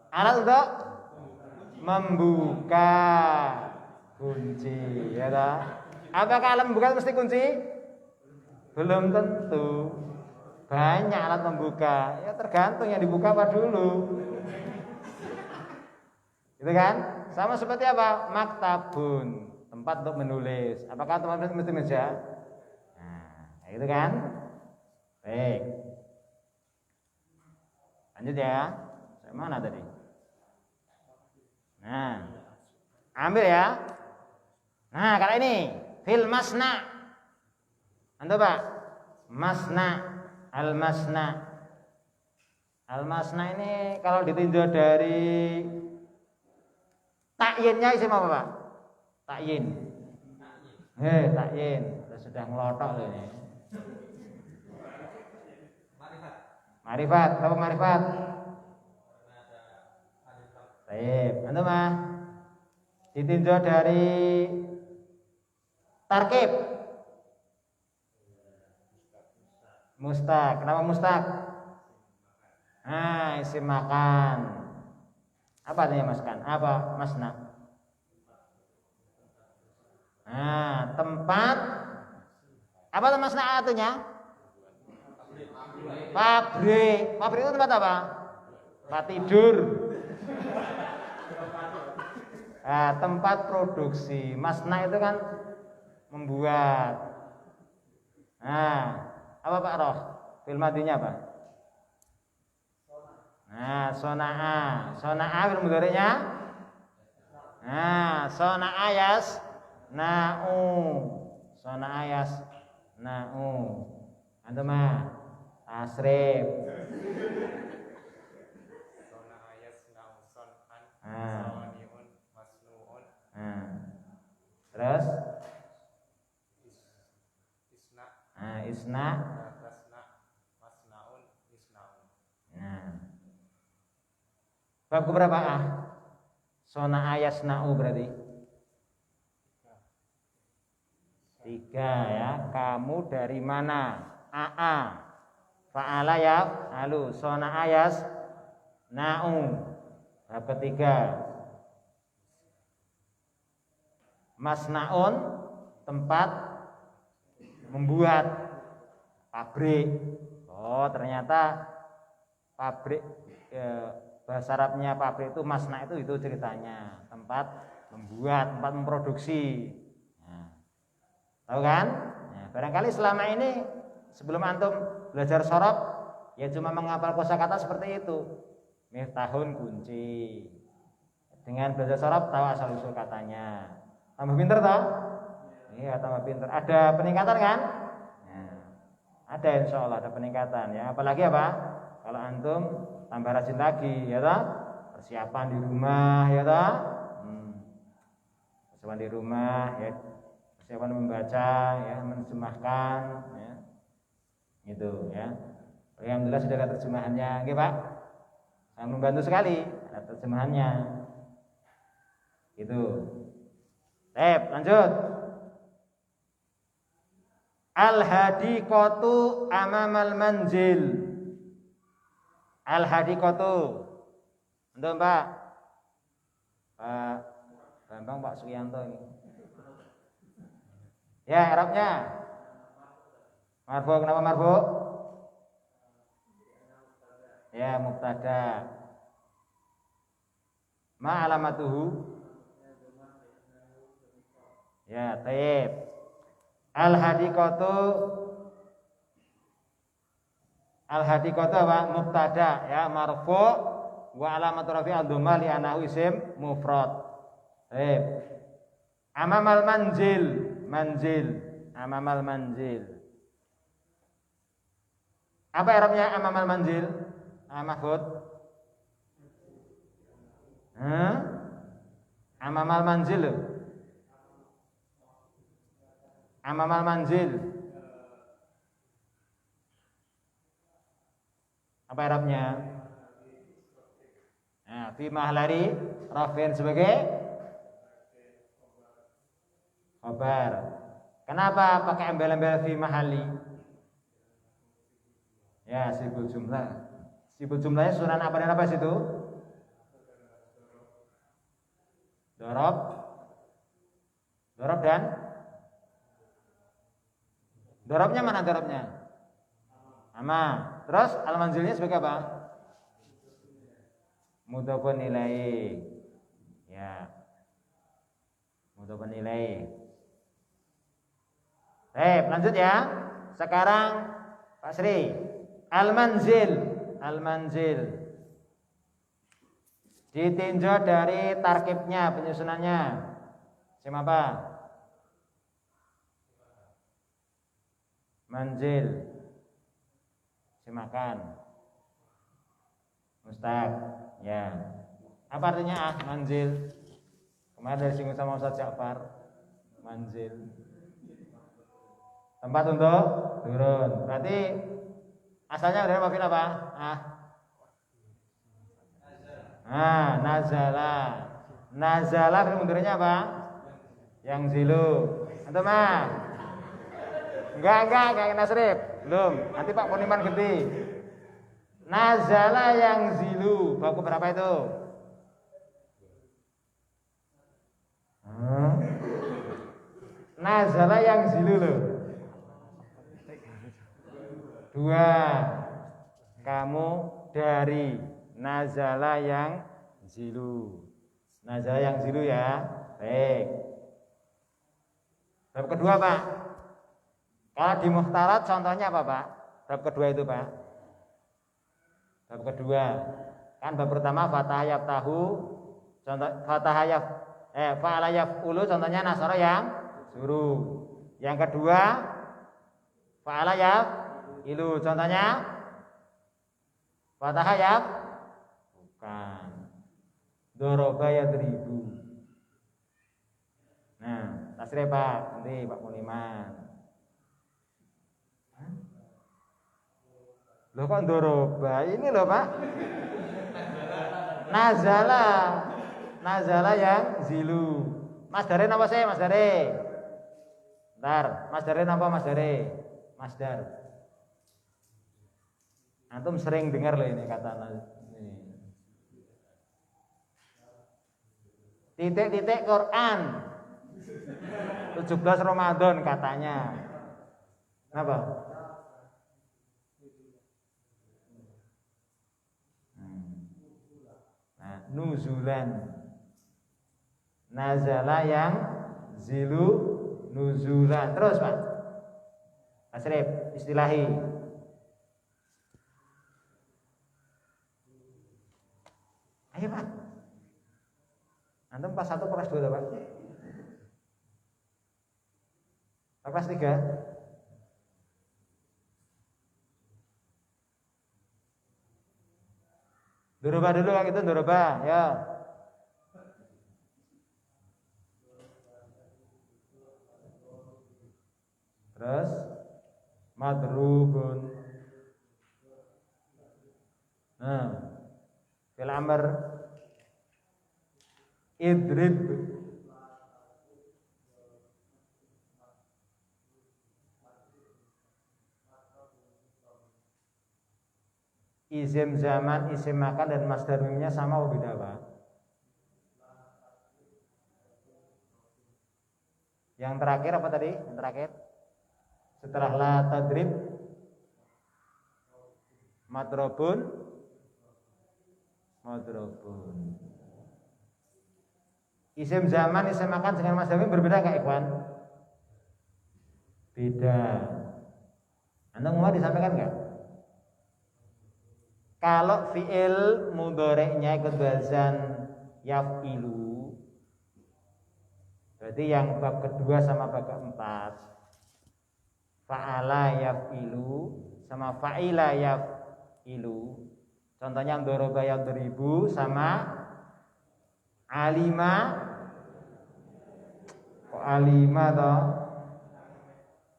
A: alat untuk membuka kunci ya toh. Apakah alat membuka mesti kunci? Belum tentu. Banyak alat membuka. Ya tergantung yang dibuka apa dulu. Gitu kan? Sama seperti apa? Maktabun, tempat untuk menulis. Apakah tempat mesti meja? Nah, gitu kan? Baik. Lanjut ya. Saya mana tadi? Nah, ambil ya. Nah, kalau ini fil masna. Antum Pak? Masna, al-masna. Al-masna ini kalau ditinjau dari takyinnya isim apa Pak? Takyin. Takyin. Sudah ngelotok loh ini. Marifat, apa marifat? Baik, antum mah ditinjau dari tarkib. Mustaq. Kenapa mustaq? Isim makan. Apa artinya maskan? Apa masna? Tempat. Apa masna artinya? Pabrik. Pabrik itu tempat apa? Tempat tidur. Tempat produksi. Masna itu kan membuat. Apa Pak Roh? Fil madinya apa? Sona'a. Sona'a fil mudhari'nya? Sona'a yas na'u. Sona'a yas na'u. Antum mah tasrif.
E: Sona'a yasna'u son'an sawani'un masnu'un.
A: Terus
E: Isna
A: isna.
E: tasna masna'un isna'un.
A: Bab keberapa Sona'a yasna'u berarti 3 ya. Kamu dari mana? Fa'ala yaf'alu. Sona'a yasna'u. Bab ketiga. Masnaun tempat membuat, pabrik. Oh, ternyata pabrik bahasa Arabnya pabrik itu masna itu ceritanya tempat membuat, tempat memproduksi. Nah, tahu kan? Nah, barangkali selama ini sebelum antum belajar sorof ya cuma menghafal kosakata seperti itu. Miftahun kunci. Dengan belajar sorof tahu asal usul katanya. Tambah pinter toh? Iya, tambah pinter. Ada peningkatan kan? Nah, ada insya Allah ada peningkatan ya. Apalagi apa? Kalau antum tambah rajin lagi ya toh? Persiapan di rumah ya toh? Persiapan di rumah ya. Persiapan membaca ya, menerjemahkan ya. Gitu ya. Alhamdulillah sudah ada terjemahannya, nggih Pak? Sangat membantu sekali ada terjemahannya. Itu. Lanjut. Al-hadiqatu amamal manzil. Al-hadiqatu. Untuk Pak. Pak Bambang, Pak Suyanto ini. Ya, Arabnya. Marfu, kenapa marfu? Ya, mubtada. Ma alamatuhu? Ya, taib. Al-hadiqatu apa? Mubtada ya, marfu wa alamatu rafi'i ad-dhamma li anahu isim mufrad. Taib. Amamal manzil, amamal manzil. Apa i'rabnya amamal manzil? Mahfud. Amamal manzil. Amamal manzil. Apa i'rabnya? Nah, fi mahlari rafin sebagai khabar. Kenapa pakai embel-embel fi mahali? Ya, sibul jumlah. Sibul jumlahnya susunan apa dan apa situ? Dorob dan dorobnya mana dorobnya? Ama. Terus al-manzilnya sebagai apa? Mudhofun ilaih. Ya. Mudhofun ilaih. Lanjut ya. Sekarang Pak Sri. Al-manzil. Ditinjau dari tarkibnya, penyusunannya. Sim apa? Manzil. Simakan. Mustaq. Ya. Apa artinya manzil? Kemarin dari singgung sama Ustaz Ja'far. Manzil. Tempat untuk turun. Berarti asalnya dari mafil apa? Nazala. Nazala mundurnya apa? Yang zilu. Antum mah? Enggak nasrib. Belum. Nanti Pak Poniman ganti. Nazala yang zilu. Baku berapa itu? Nazala yang zilu loh. 2. Kamu dari nazala yang zilu. Nazala yang zilu ya. Baik. Bab kedua Pak. Kalau di muhtarat contohnya apa Pak? Bab kedua itu Pak. Bab kedua. Kan bab pertama fatah yaftahu. Contoh fatah fa'ala yaf'ulu contohnya nasara yang suruh. Yang kedua fa'ala ilu contohnya fatah ya bukan doroba yadribu. Nah, tasrif Pak, nanti Pak Muniman. Loh kok doroba? Ini loh Pak. Nazala yang zilu. Mas Dare apa sih Mas Dare? Bentar, Mas Dare apa Mas Dare? Mas Dar. Antum sering dengar loh ini kata ini. Titik-titik Quran. 17 Ramadan katanya. Kenapa? Nah, nuzulan. Nazala yang zilu nuzulan. Terus Pak Asrif, istilahi. Ayo Pak. Antum kelas 1 kelas 2 Pak? Kelas 3? Doroba dulu Pak itu doroba, ya. Terus madrubun. Nah, fil amr idrib. Isim zaman, isim makan dan masdar mimnya sama atau beda Pak? Yang terakhir apa tadi? Yang terakhir setelah la tadrib madrobun. Isim zaman, isim makan dengan masdar mim berbeda enggak Ikhwan? Beda. Anda mau disampaikan enggak? Kalau fi'il mudhari'nya ikut bazan yaf'ilu, berarti yang bab kedua sama bab keempat, fa'ala yaf'ilu sama fa'ila yaf'ilu. Contohnya doroba yadribu sama alima. Kok alima toh?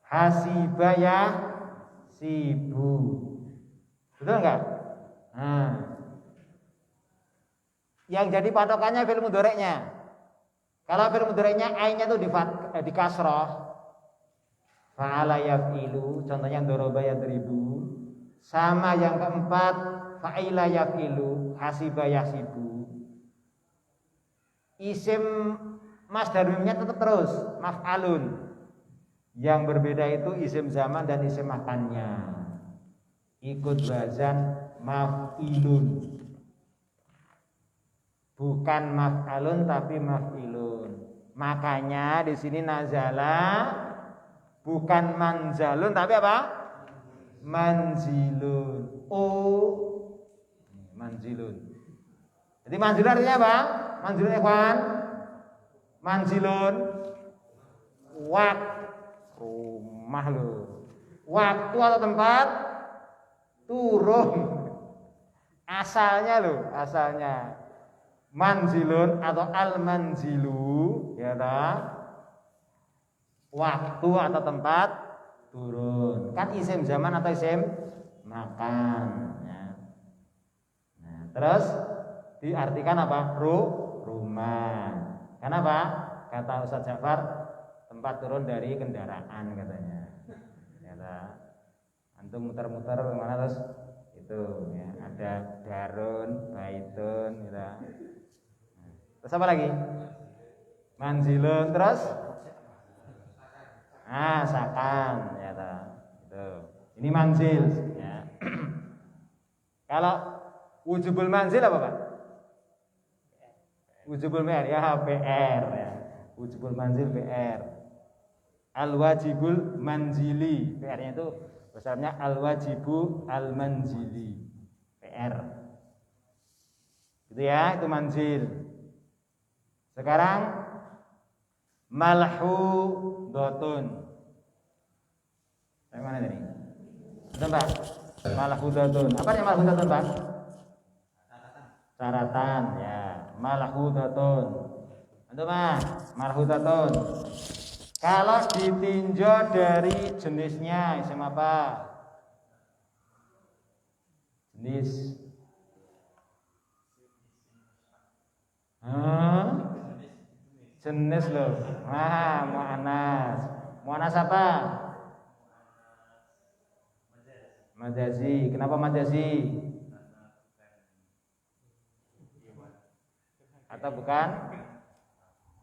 A: Hasiba yahsibu. Betul enggak? Nah, yang jadi patokannya fi'il mudhari'nya. Kalau fi'il mudhari'nya ainnya itu di kasroh, fa'ala yaf'ilu, contohnya doroba yadribu, sama yang keempat fa'ila yaf'ilu, hasiba yahsibu. Isim masdar mimnya tetap terus maf'alun. Yang berbeda itu isim zaman dan isim makannya. Ikut bazan maf'ilun, bukan maf'alun tapi maf'ilun. Makanya di sini nazala bukan manzalun tapi apa? Manzilun. Manzilun. Jadi manzilun artinya apa? Manzilun ikhwan. Manzilun rumah lo. Waktu atau tempat turun. Asalnya manzilun atau al-manzilu, ya ta? Waktu atau tempat turun. Kan isim zaman atau isim makan, ya. Nah, terus diartikan apa? Rumah. Kenapa? Kata Ustaz Ja'far, tempat turun dari kendaraan katanya. Ya ta? Antum muter-muter kemana terus itu ya, ada darun, baitun gitu. Terus apa lagi? Manzilun, terus sakan ya ta. Itu. Ini manzil ya. Kalau wujubul manzil apa Pak? Wujubul PR ya PR ya. Wujubul manzil PR. Al wajibul manzili PR-nya itu besarnya al-wajibu al-manzili PR. Gitu ya, itu manzil. Sekarang malhudotun. Yang mana tadi? Betul Pak? Malhudotun. Apa yang malhudotun Pak? Syaratan ya. Malhudotun. Betul Pak? Malhudotun. Kalau ditinjau dari jenisnya isim apa? Jenis jenis loh. Mu'anas. Mu'anas apa? Majazi. Kenapa majazi? Atau bukan?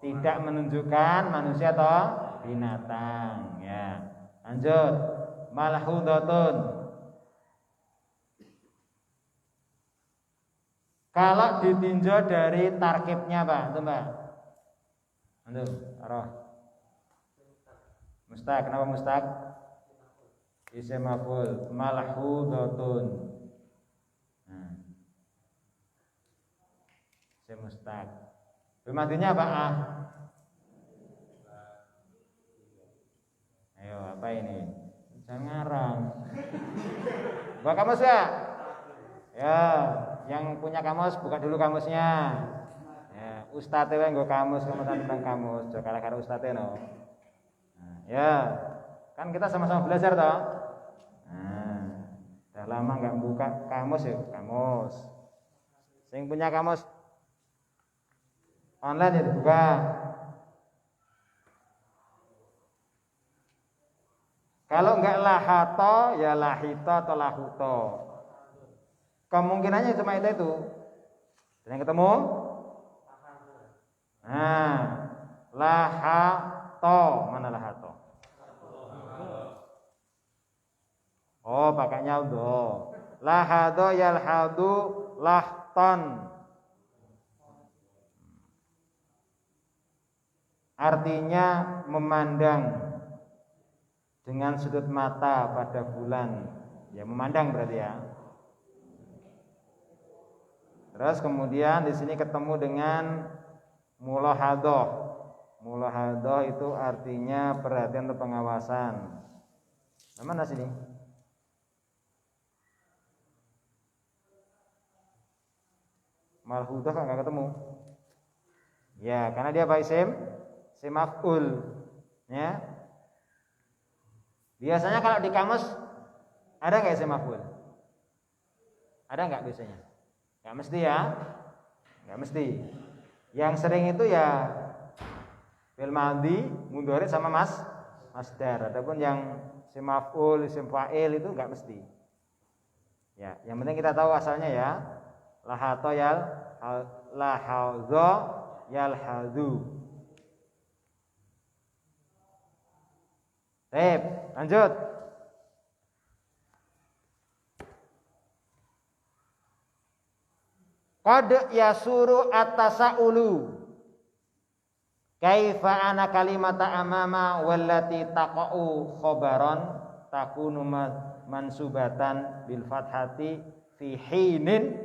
A: Tidak menunjukkan manusia atau binatang. Ya. Lanjut. Malhudatun. Kalau ditinjau dari tarkibnya Pak, itu Mbak. Lanjut, Roh. Mustaq, kenapa mustaq? Isim maf'ul, malhudatun. Nah. Isim mustaq. Pematinya apa? Ah. Ayo, apa ini? Jangan ngarang. Buka kamus ya? Ya, yang punya kamus buka dulu kamusnya. Ya, ustadz yang nggo kamus, kamu tentang kamus. Jo kala-kala ustadz no. Nah, ya, kan kita sama-sama belajar toh. Nah, udah lama nggak buka kamus ya, kamus. Yang punya kamus online ya dibuka. Kalau enggak lahato ya lahito atau lahuto. Kemungkinannya cuma itu. Dan yang ketemu? Nah, lahato, mana lahato? Oh, pakainya udah. Lahado yalhadu lahton. Artinya memandang dengan sudut mata pada bulan. Ya, memandang berarti ya. Terus kemudian di sini ketemu dengan mulahadoh. Mulahadoh itu artinya perhatian atau pengawasan. Mana sini? Malhudah kan nggak ketemu. Ya, karena dia apa isim? Isim maf'ul. Ya. Biasanya kalau di kamus ada nggak isim maf'ul? Ada nggak biasanya? Nggak mesti ya, nggak mesti. Yang sering itu ya fi'il madhi, mudhari sama masdar. Adapun yang isim maf'ul, isim fa'il itu nggak mesti. Ya, yang penting kita tahu asalnya ya. Lahato yal lahadho yalhadu. Baik, lanjut. Qad yasuru at-tasa'ulu. Kaifa ana kalimata amama wallati taqa'u khabaran takunu mansubatan bil fathati fi hinin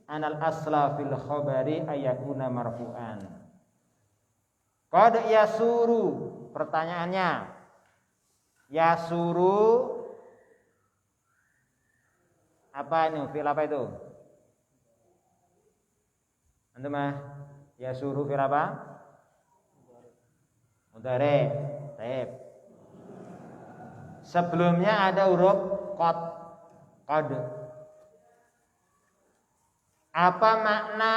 A: anal asla fil khabari ayakuna marfu'an. Qad yasuru, pertanyaannya. Yasuru apa ini? Fi'il apa itu? Antum mah? Yasuru fi'il apa? Mudhari. Baik. Sebelumnya ada huruf qad. Apa makna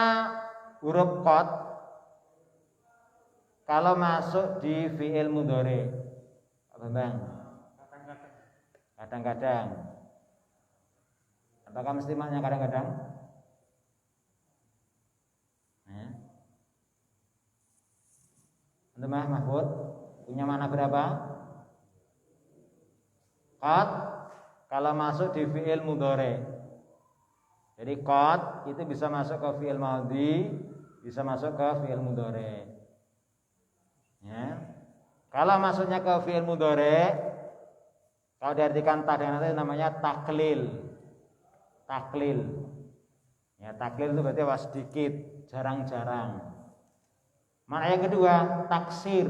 A: huruf qad kalau masuk di fi'il mudhari? Apa Bang? Kadang-kadang. Apakah mesti maknanya kadang-kadang? Antum Mahfud punya makna berapa? Qad kalau masuk di fi'il mudhari. Jadi qad itu bisa masuk ke fi'il madhi, bisa masuk ke fi'il mudhari. Ya. Kalau masuknya ke fi'il mudhari, kalau diartikan tak dengan itu namanya taklil. Taklil. Ya, taklil itu berarti sedikit, jarang-jarang. Makna yang kedua, taksir.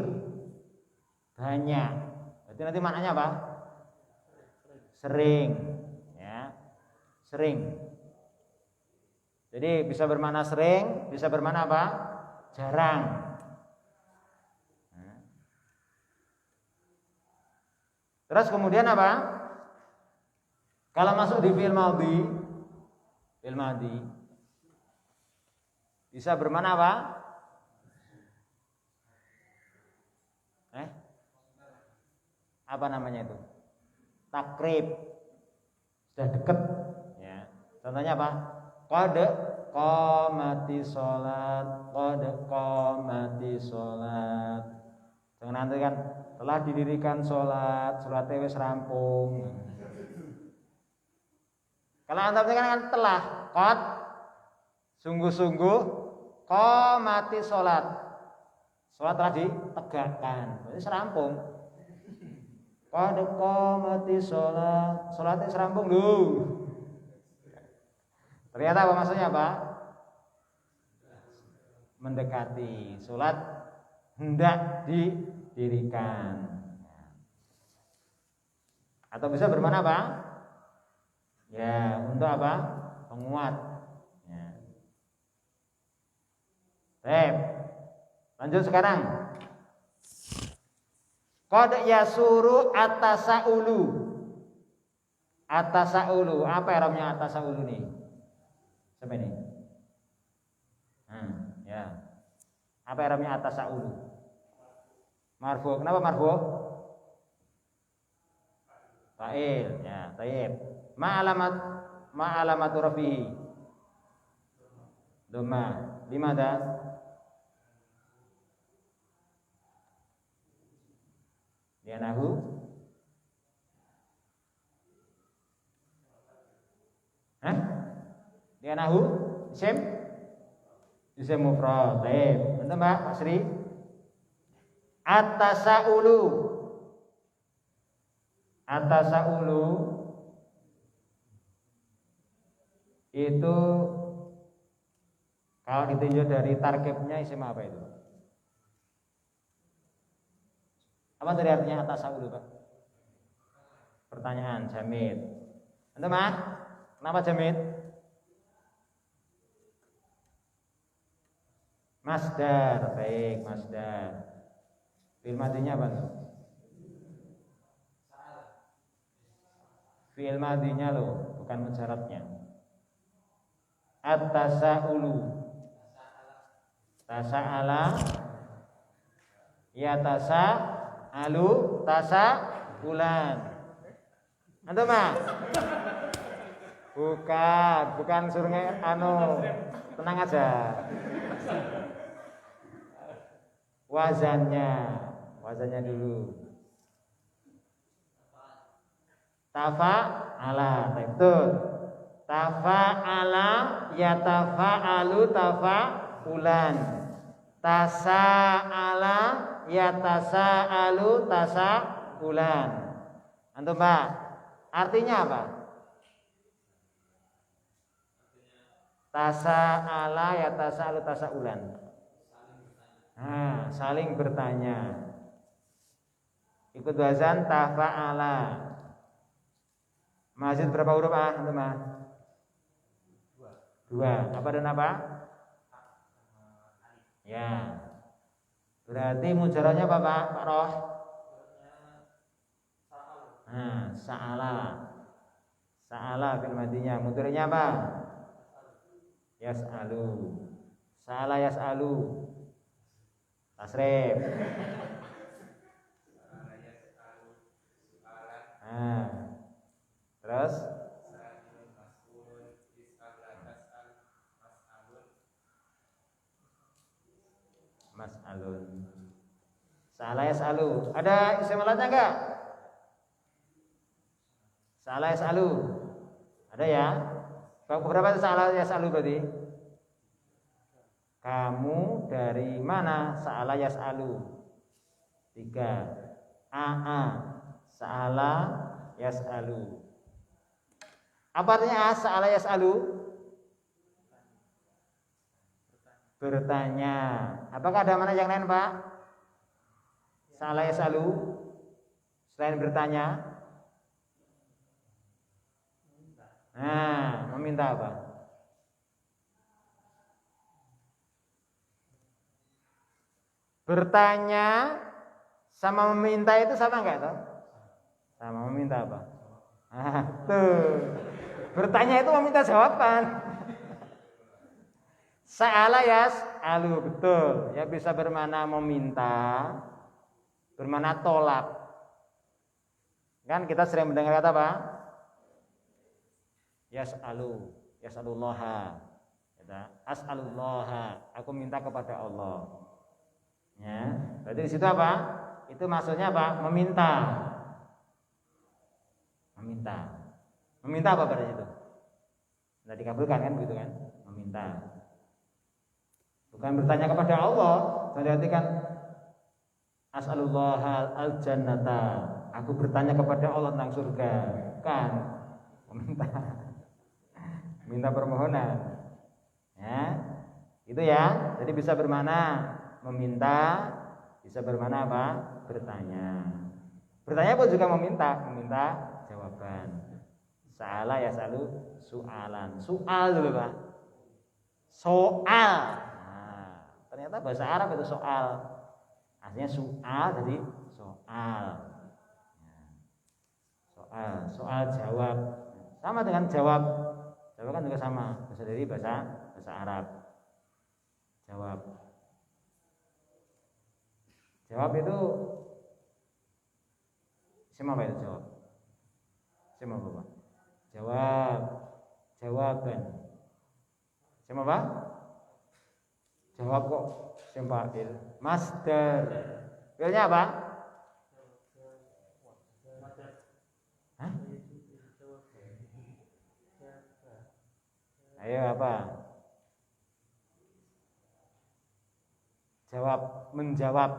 A: Banyak. Berarti nanti maknanya apa? Sering. Ya. Sering. Jadi bisa bermakna sering, bisa bermakna apa? Jarang. Terus kemudian apa? Kalau masuk di fi'il madhi bisa bermakna apa? Apa namanya itu? Takrib. Sudah dekat. Ya. Contohnya apa? Qad qamati sholat, qad qamati sholat. Jangan nanti kan telah didirikan sholat, sholatnya wis rampung. Kalau antum kan telah, qad sungguh-sungguh, qamati sholat, sholat telah ditegakkan, berarti serampung. Qad qamati sholat, sholatnya serampung dulu. Ternyata apa maksudnya apa? Mendekati, sholat hendak didirikan. Atau bisa bermana apa? Ya, untuk apa? Penguat. Ya. Baik. Lanjut sekarang. Qad yasuru atasaulu. Atasaulu. Apa i'rabnya atasaulu nih? Sampai ini. Ya. Apa i'rabnya atasaulu? Marfu. Kenapa marfu? Fa'il. Ya, taib. Ma alamatu rafihi. Dhamma. Limada? Li'annahu Li'annahu isim mufrad. Baik. Betul Mbak Sri? At-tasaulu. At-tasaulu itu kalau ditinjau dari tarkibnya isim apa itu? Apa dari artinya atasaulu, Pak? Pertanyaan, jamid. Ente mah? Kenapa jamid? Masdar, baik, masdar. Fi'il madinya apa tuh? Fi'il madinya loh, bukan mujarabnya. At-tasaulu. Tasa'ala ya tasa'alu tasa'ulan. Antum mah? Bukan suruh tenang aja. Wazannya dulu. Tafa'ala, betul. Tafa'ala yatafa'alu tafa'ulan. Tasa'ala yatasa'alu tasa'ulan. Antum Pak, artinya apa? Tasa'ala yatasa'alu tasa'ulan. Saling bertanya. Ikut wazan tafa'ala. Mazid berapa huruf antum Pak? Dua. Apa dan apa? Ya. Berarti mujarabnya apa Pak? Pak Roh? Sa'ala. Sa'ala fil madinya. Mudhari'nya apa? Yas'alu. Sa'ala yas'alu. Tasrif. Terus mas'alun. Sa'ala yas'alu. Ada isim alatnya enggak? Sa'ala yas'alu. Ada ya? Berapa sa'ala yas'alu berarti? Kamu dari mana? Sa'ala yas'alu. 3. A'a. Sa'ala yas'alu. Apa artinya sa'ala yas'alu? Bertanya. Apakah ada mana yang lain Pak? Sa'ala yas'alu selain bertanya? Meminta apa? Bertanya sama meminta itu sama enggak toh? Sama. Meminta apa? Tuh. Bertanya itu meminta jawaban. Sa'ala yas'alu, betul. Ya bisa bermakna meminta, bermakna tolak. Kan kita sering mendengar kata apa? Yas'alu, yas'alullaha. meminta. As'alullah, aku minta kepada Allah. Ya, berarti di situ apa? Itu maksudnya apa? Meminta. Meminta apa pada situ? Tidak dikabulkan kan begitu kan? Meminta. Bukan bertanya kepada Allah, berarti kan as'alullah al-jannata. Aku bertanya kepada Allah tentang surga. Bukan meminta. Minta permohonan. Ya. Itu ya. Jadi bisa bermana meminta, bisa bermana apa? Bertanya. Bertanya pun juga meminta jawaban. Sa'ala ya sa'alu su'alan. Soal dulu Pak. Soal. Nah, ternyata bahasa Arab itu soal. Artinya soal jadi soal. Soal jawab. Sama dengan jawab. Jawab kan juga sama. Bahasa dari bahasa Arab. Jawab. Jawab itu siapa apa itu jawab? Siapa Bapak? Jawaban. Siapa Pak? Jawab kok siapa fil? Masdar. Filnya apa? Hah? Ayo apa? Menjawab.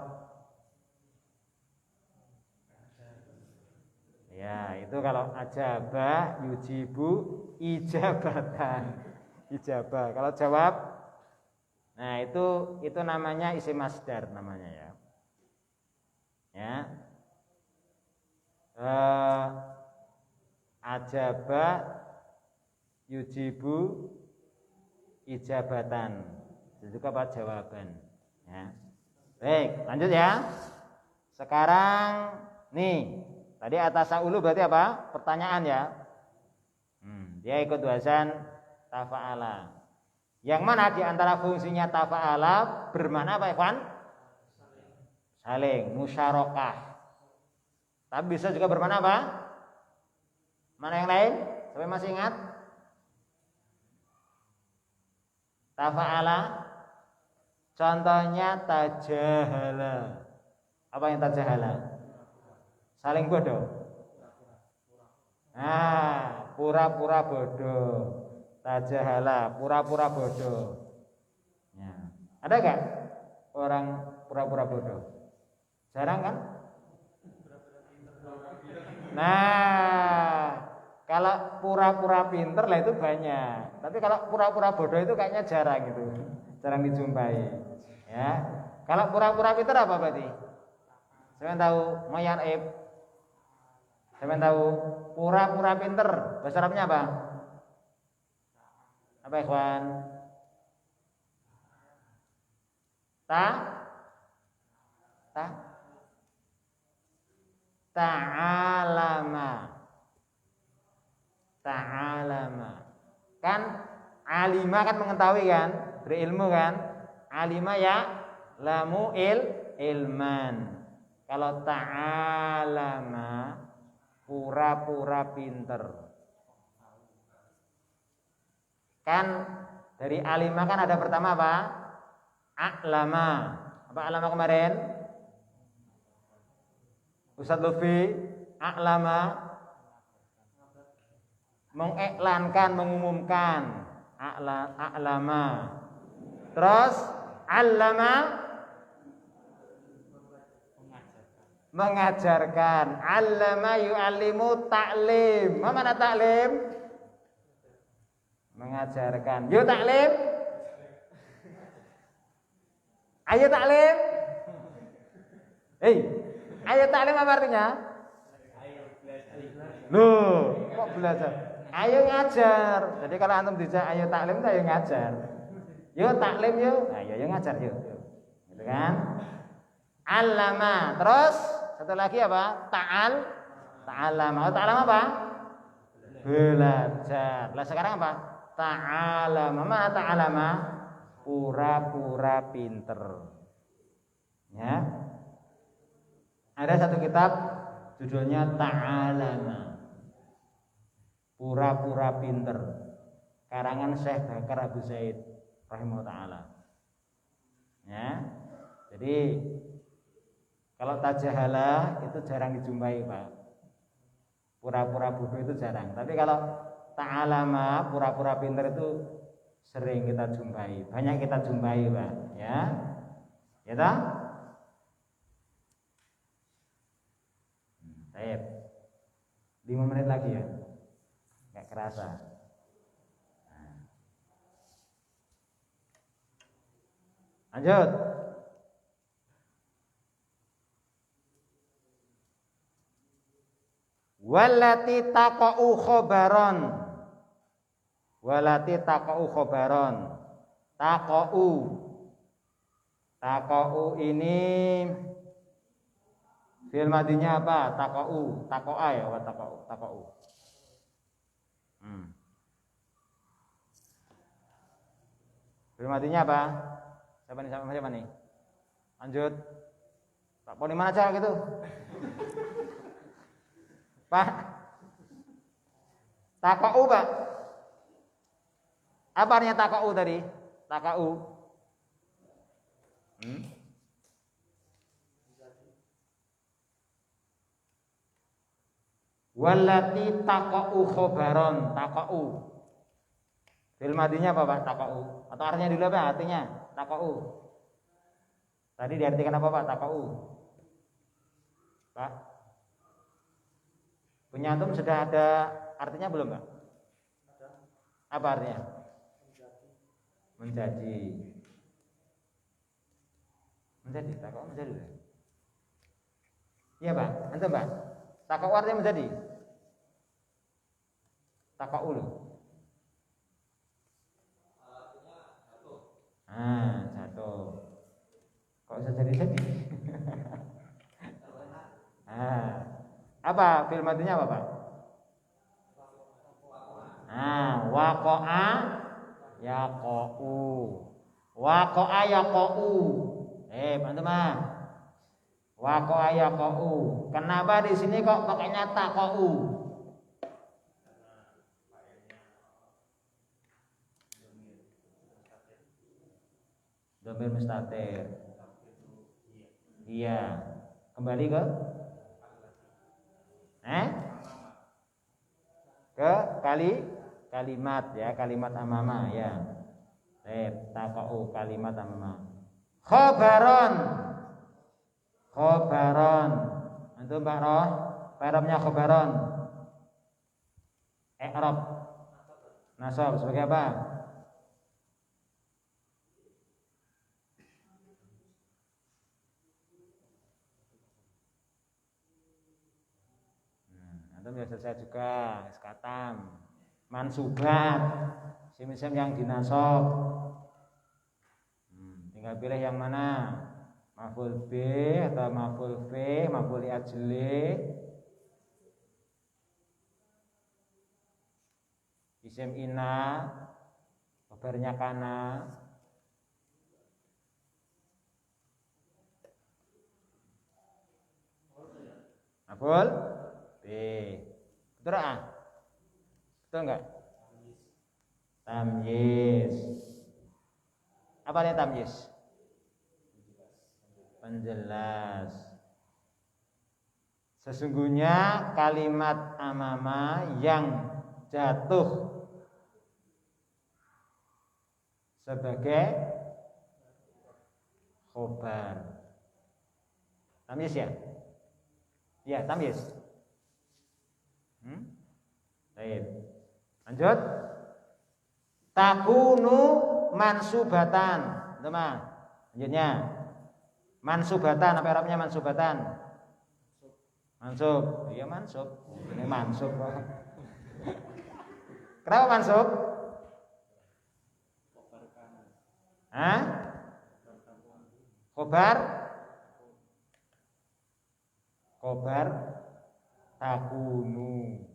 A: Ya, itu kalau ajabah yujibu ijabatan. Ijabah. Kalau jawab, nah itu namanya isim masdar namanya ya. Ya. Ajabah yujibu ijabatan. Itu juga apa? Jawaban. Ya. Baik, lanjut ya. Sekarang nih. Tadi atasaulu berarti apa? Pertanyaan ya. Dia ikut wazan tafa'ala. Yang mana di antara fungsinya tafa'ala bermakna apa Ikhwan? Saling, musyarakah. Tapi bisa juga bermakna apa? Mana yang lain? Sampai masih ingat? Tafa'ala. Contohnya tajahala. Apa yang tajahala? Saling bodoh. Nah, pura-pura bodoh. Tajahala, pura-pura bodoh. Ya. Ada gak orang pura-pura bodoh? Jarang kan? Nah, kalau pura-pura pinter lah itu banyak. Tapi kalau pura-pura bodoh itu kayaknya jarang gitu. Jarang dijumpai. Ya. Kalau pura-pura pinter apa berarti? Saya tahu Moyan Saya tahu pura-pura pinter. Bahasa Arabnya apa? Apa Ikhwan? Ta'alama. Kan alima kan mengetahui kan? Berilmu kan? Alima ya lamu ilman. Kalau ta'alama pura-pura pinter. Kan dari alima kan ada pertama apa? A'lama. Apa alama kemarin? Ustadz Lufi, a'lama mengiklankan, mengumumkan. A'lama. Terus allama mengajarkan. Allama yu'allimu ta'lim. Mana ta'lim? Mengajarkan. Yuk ta'lim. Ayo ta'lim. Ayo ta'lim apa artinya? Loh, kok belajar? Ayo ngajar. Jadi kalau antum dijak ayo ta'lim, ayo ngajar. Yuk ta'lim yuk. Nah, ayo ngajar yuk. Gitu kan? Allama. Terus satu lagi apa? Ta'alama. Ta'alama apa? Belajar. Lah sekarang apa? Ta'alama. Mana ta'alama? Pura-pura pinter. Ya. Ada satu kitab judulnya Ta'alama. Pura-pura pinter. Karangan Syekh Bakar Abu Zaid. rahimahullah taala. Ya. Jadi kalau tajahala itu jarang dijumpai, Pak. Pura-pura bodoh itu jarang. Tapi kalau ta'alama, pura-pura pintar itu sering kita jumpai. Banyak kita jumpai, Pak. Ya. Ya toh? Baik. 5 menit lagi ya. Enggak kerasa. Lanjut. Walati taqa'u khobaron. Walati taqa'u khobaron. Taqa'u. Taqa'u ini fi'il madinya apa? Taqa'u. Taqa'a ya, wa taqa'u. Taqa'u. Fi'il madinya apa? Siapa nih? Lanjut. Tak poni mana aja gitu. Pak. Takau, Pak. Apa artinya takau tadi? Takau. Walati takau khobaron. Takau. Fi'il madinya apa, Pak? Takau. Atau artinya dulu apa? Artinya takau. Tadi diartikan apa, Pak? Takau. Pak. Punya antum sudah ada artinya belum, Pak? Apa artinya? Menjadi. Menjadi, takau menjadi. Iya, Pak. Antum, Pak. Takau artinya menjadi. Takau loh. Jatuh. Kok bisa jadi? Apa fi'il madinya apa, Pak? Waqa'a yaqa'u. Waqa'a yaqa'u. Antum mah. Waqa'a yaqa'u. Kenapa di sini kok pakainya taqa'u? Dhamir mustatir. Iya. Kembali ke ke kalimat ya, kalimat amama ya. Taqa'u kalimat amama. Khobaron. Khobaron. Antum Pak Roh, i'rabnya khobaron. I'rab. Nasab sebagai apa? Antum ya selesai juga, iskatam, mansubat, sim-sim yang dinasab. Tinggal pilih yang mana, maf'ul B atau maf'ul V, maf'ul ajli, isim ina, kabarnya kana. Maf'ul B. Betul ah? Betul enggak? Tamyiz. Apa artinya tamyiz? Penjelas. Sesungguhnya kalimat amama yang jatuh sebagai khobar. Tamyiz ya? Ya, tamyiz. Baik. Lanjut. Takunu mansubatan. Teman. Lanjutnya. Mansubatan, apa Arabnya mansubatan? Mansub. Iya mansub. Ini mansub. Kenapa mansub? Khobar. Khobar takunu.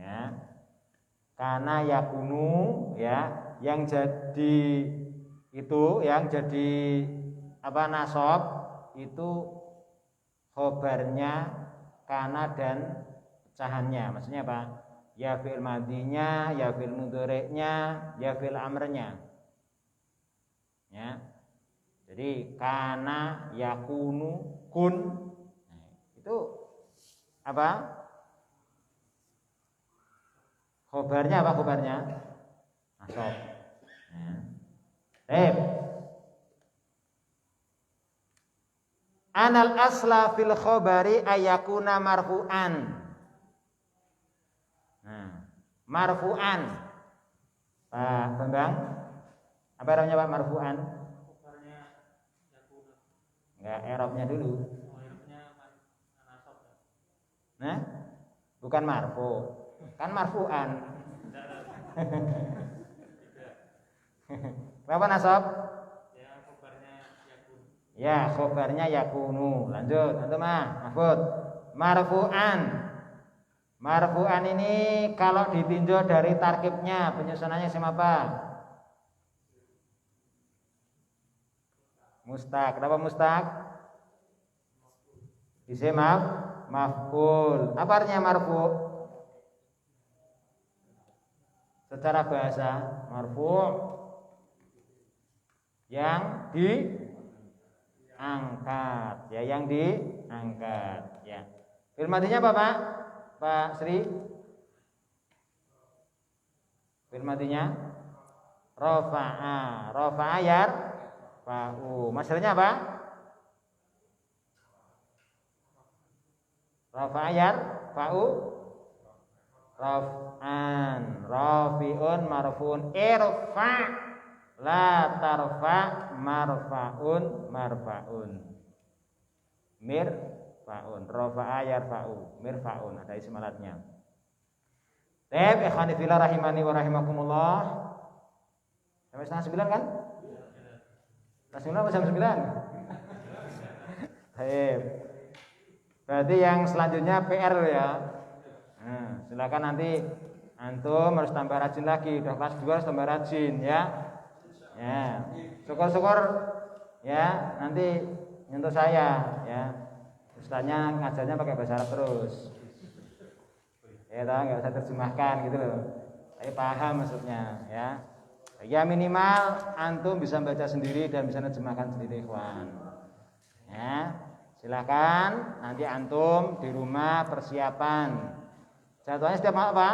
A: Ya. Karena yakunu ya, yang jadi itu, yang jadi apa nasab itu khobarnya kana dan pecahannya. Maksudnya apa? Ya fi'il madinya, ya fi'il mudhari'nya, ya fi'il amrnya. Ya. Jadi kana yakunu kun. Nah, itu apa? Khobarnya apa khobarnya? Nasab. Ya. Anal asla fil khobari ayakuna marfu'an. Nah, marfu'an. Pak Bambang, apa namanya Pak marfu'an? Enggak, i'rabnya dulu. Nah, bukan marfu, kan marfu'an. Kenapa nasab? Ya, khobarnya yakunu. Lanjut, antum Mahfud. Marfu'an. Marfu'an ini kalau ditinjau dari tarkibnya, penyusunannya sama apa? Mustaq. Kenapa mustaq? Isim maf'ul. Apa artinya marfu'? Secara bahasa marfu' yang diangkat, ya, yang diangkat, ya. Fi'il madhinya apa, Pak? Pak Sri? Fi'il madhinya rafa'a. Rafa'a yarfa'u. Masdarnya apa? Rafa'a yarfa'u. Raf'an. Rafi'un marfu'un. Irfa' la tarfa' marfa'un marfa'un. Mirfa'un. Rafa'a yarfa'u. Mirfa'un. Ada isim alatnya. Baik, ikhwani fillah rahimani wa rahimakumullah. Sampai setengah 9 kan? Setengah 9 atau jam 9? Baik. Berarti yang selanjutnya PR ya. Nah, silakan nanti antum harus tambah rajin lagi. Udah kelas 2 harus tambah rajin ya. Ya, syukur-syukur ya nanti nyentuh saya ya. Ustaznya ngajarnya pakai bahasa Arab terus. Ya tahu nggak usah terjemahkan gitu loh. Tapi paham maksudnya ya. Ya minimal antum bisa baca sendiri dan bisa terjemahkan sendiri, ikhwan. Ya, silakan nanti antum di rumah persiapan. Jadwalnya setiap malam apa?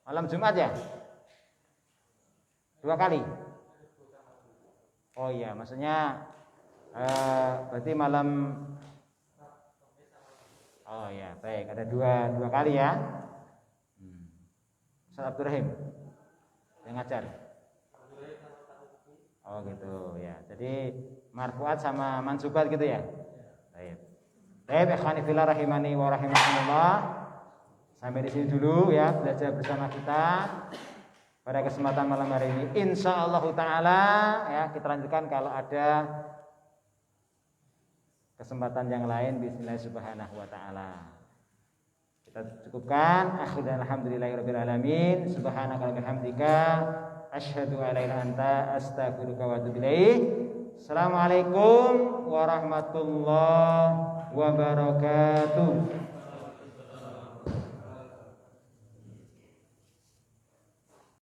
A: Malam Jumat ya? 2 kali. Oh iya, maksudnya berarti malam. Oh ya, baik, ada dua kali ya. Ustaz Abdurrahim yang ngajar. Oh gitu ya. Jadi marfuat sama mansubat gitu ya. Baik. Baik, ikhwani fillah rahimani wa rahimakumullah. Sampai di sini dulu ya belajar bersama kita pada kesempatan malam hari ini. Insyaallah taala ya kita lanjutkan kalau ada kesempatan yang lain bismillah subhanahu wa taala. Kita cukupkan. Akhir dan alhamdulillahirabbil alamin. Subhanaka wa bihamdika asyhadu an la ilaha illa anta astaghfiruka wa atubu ilaik. Assalamualaikum warahmatullahi wabarakatuh.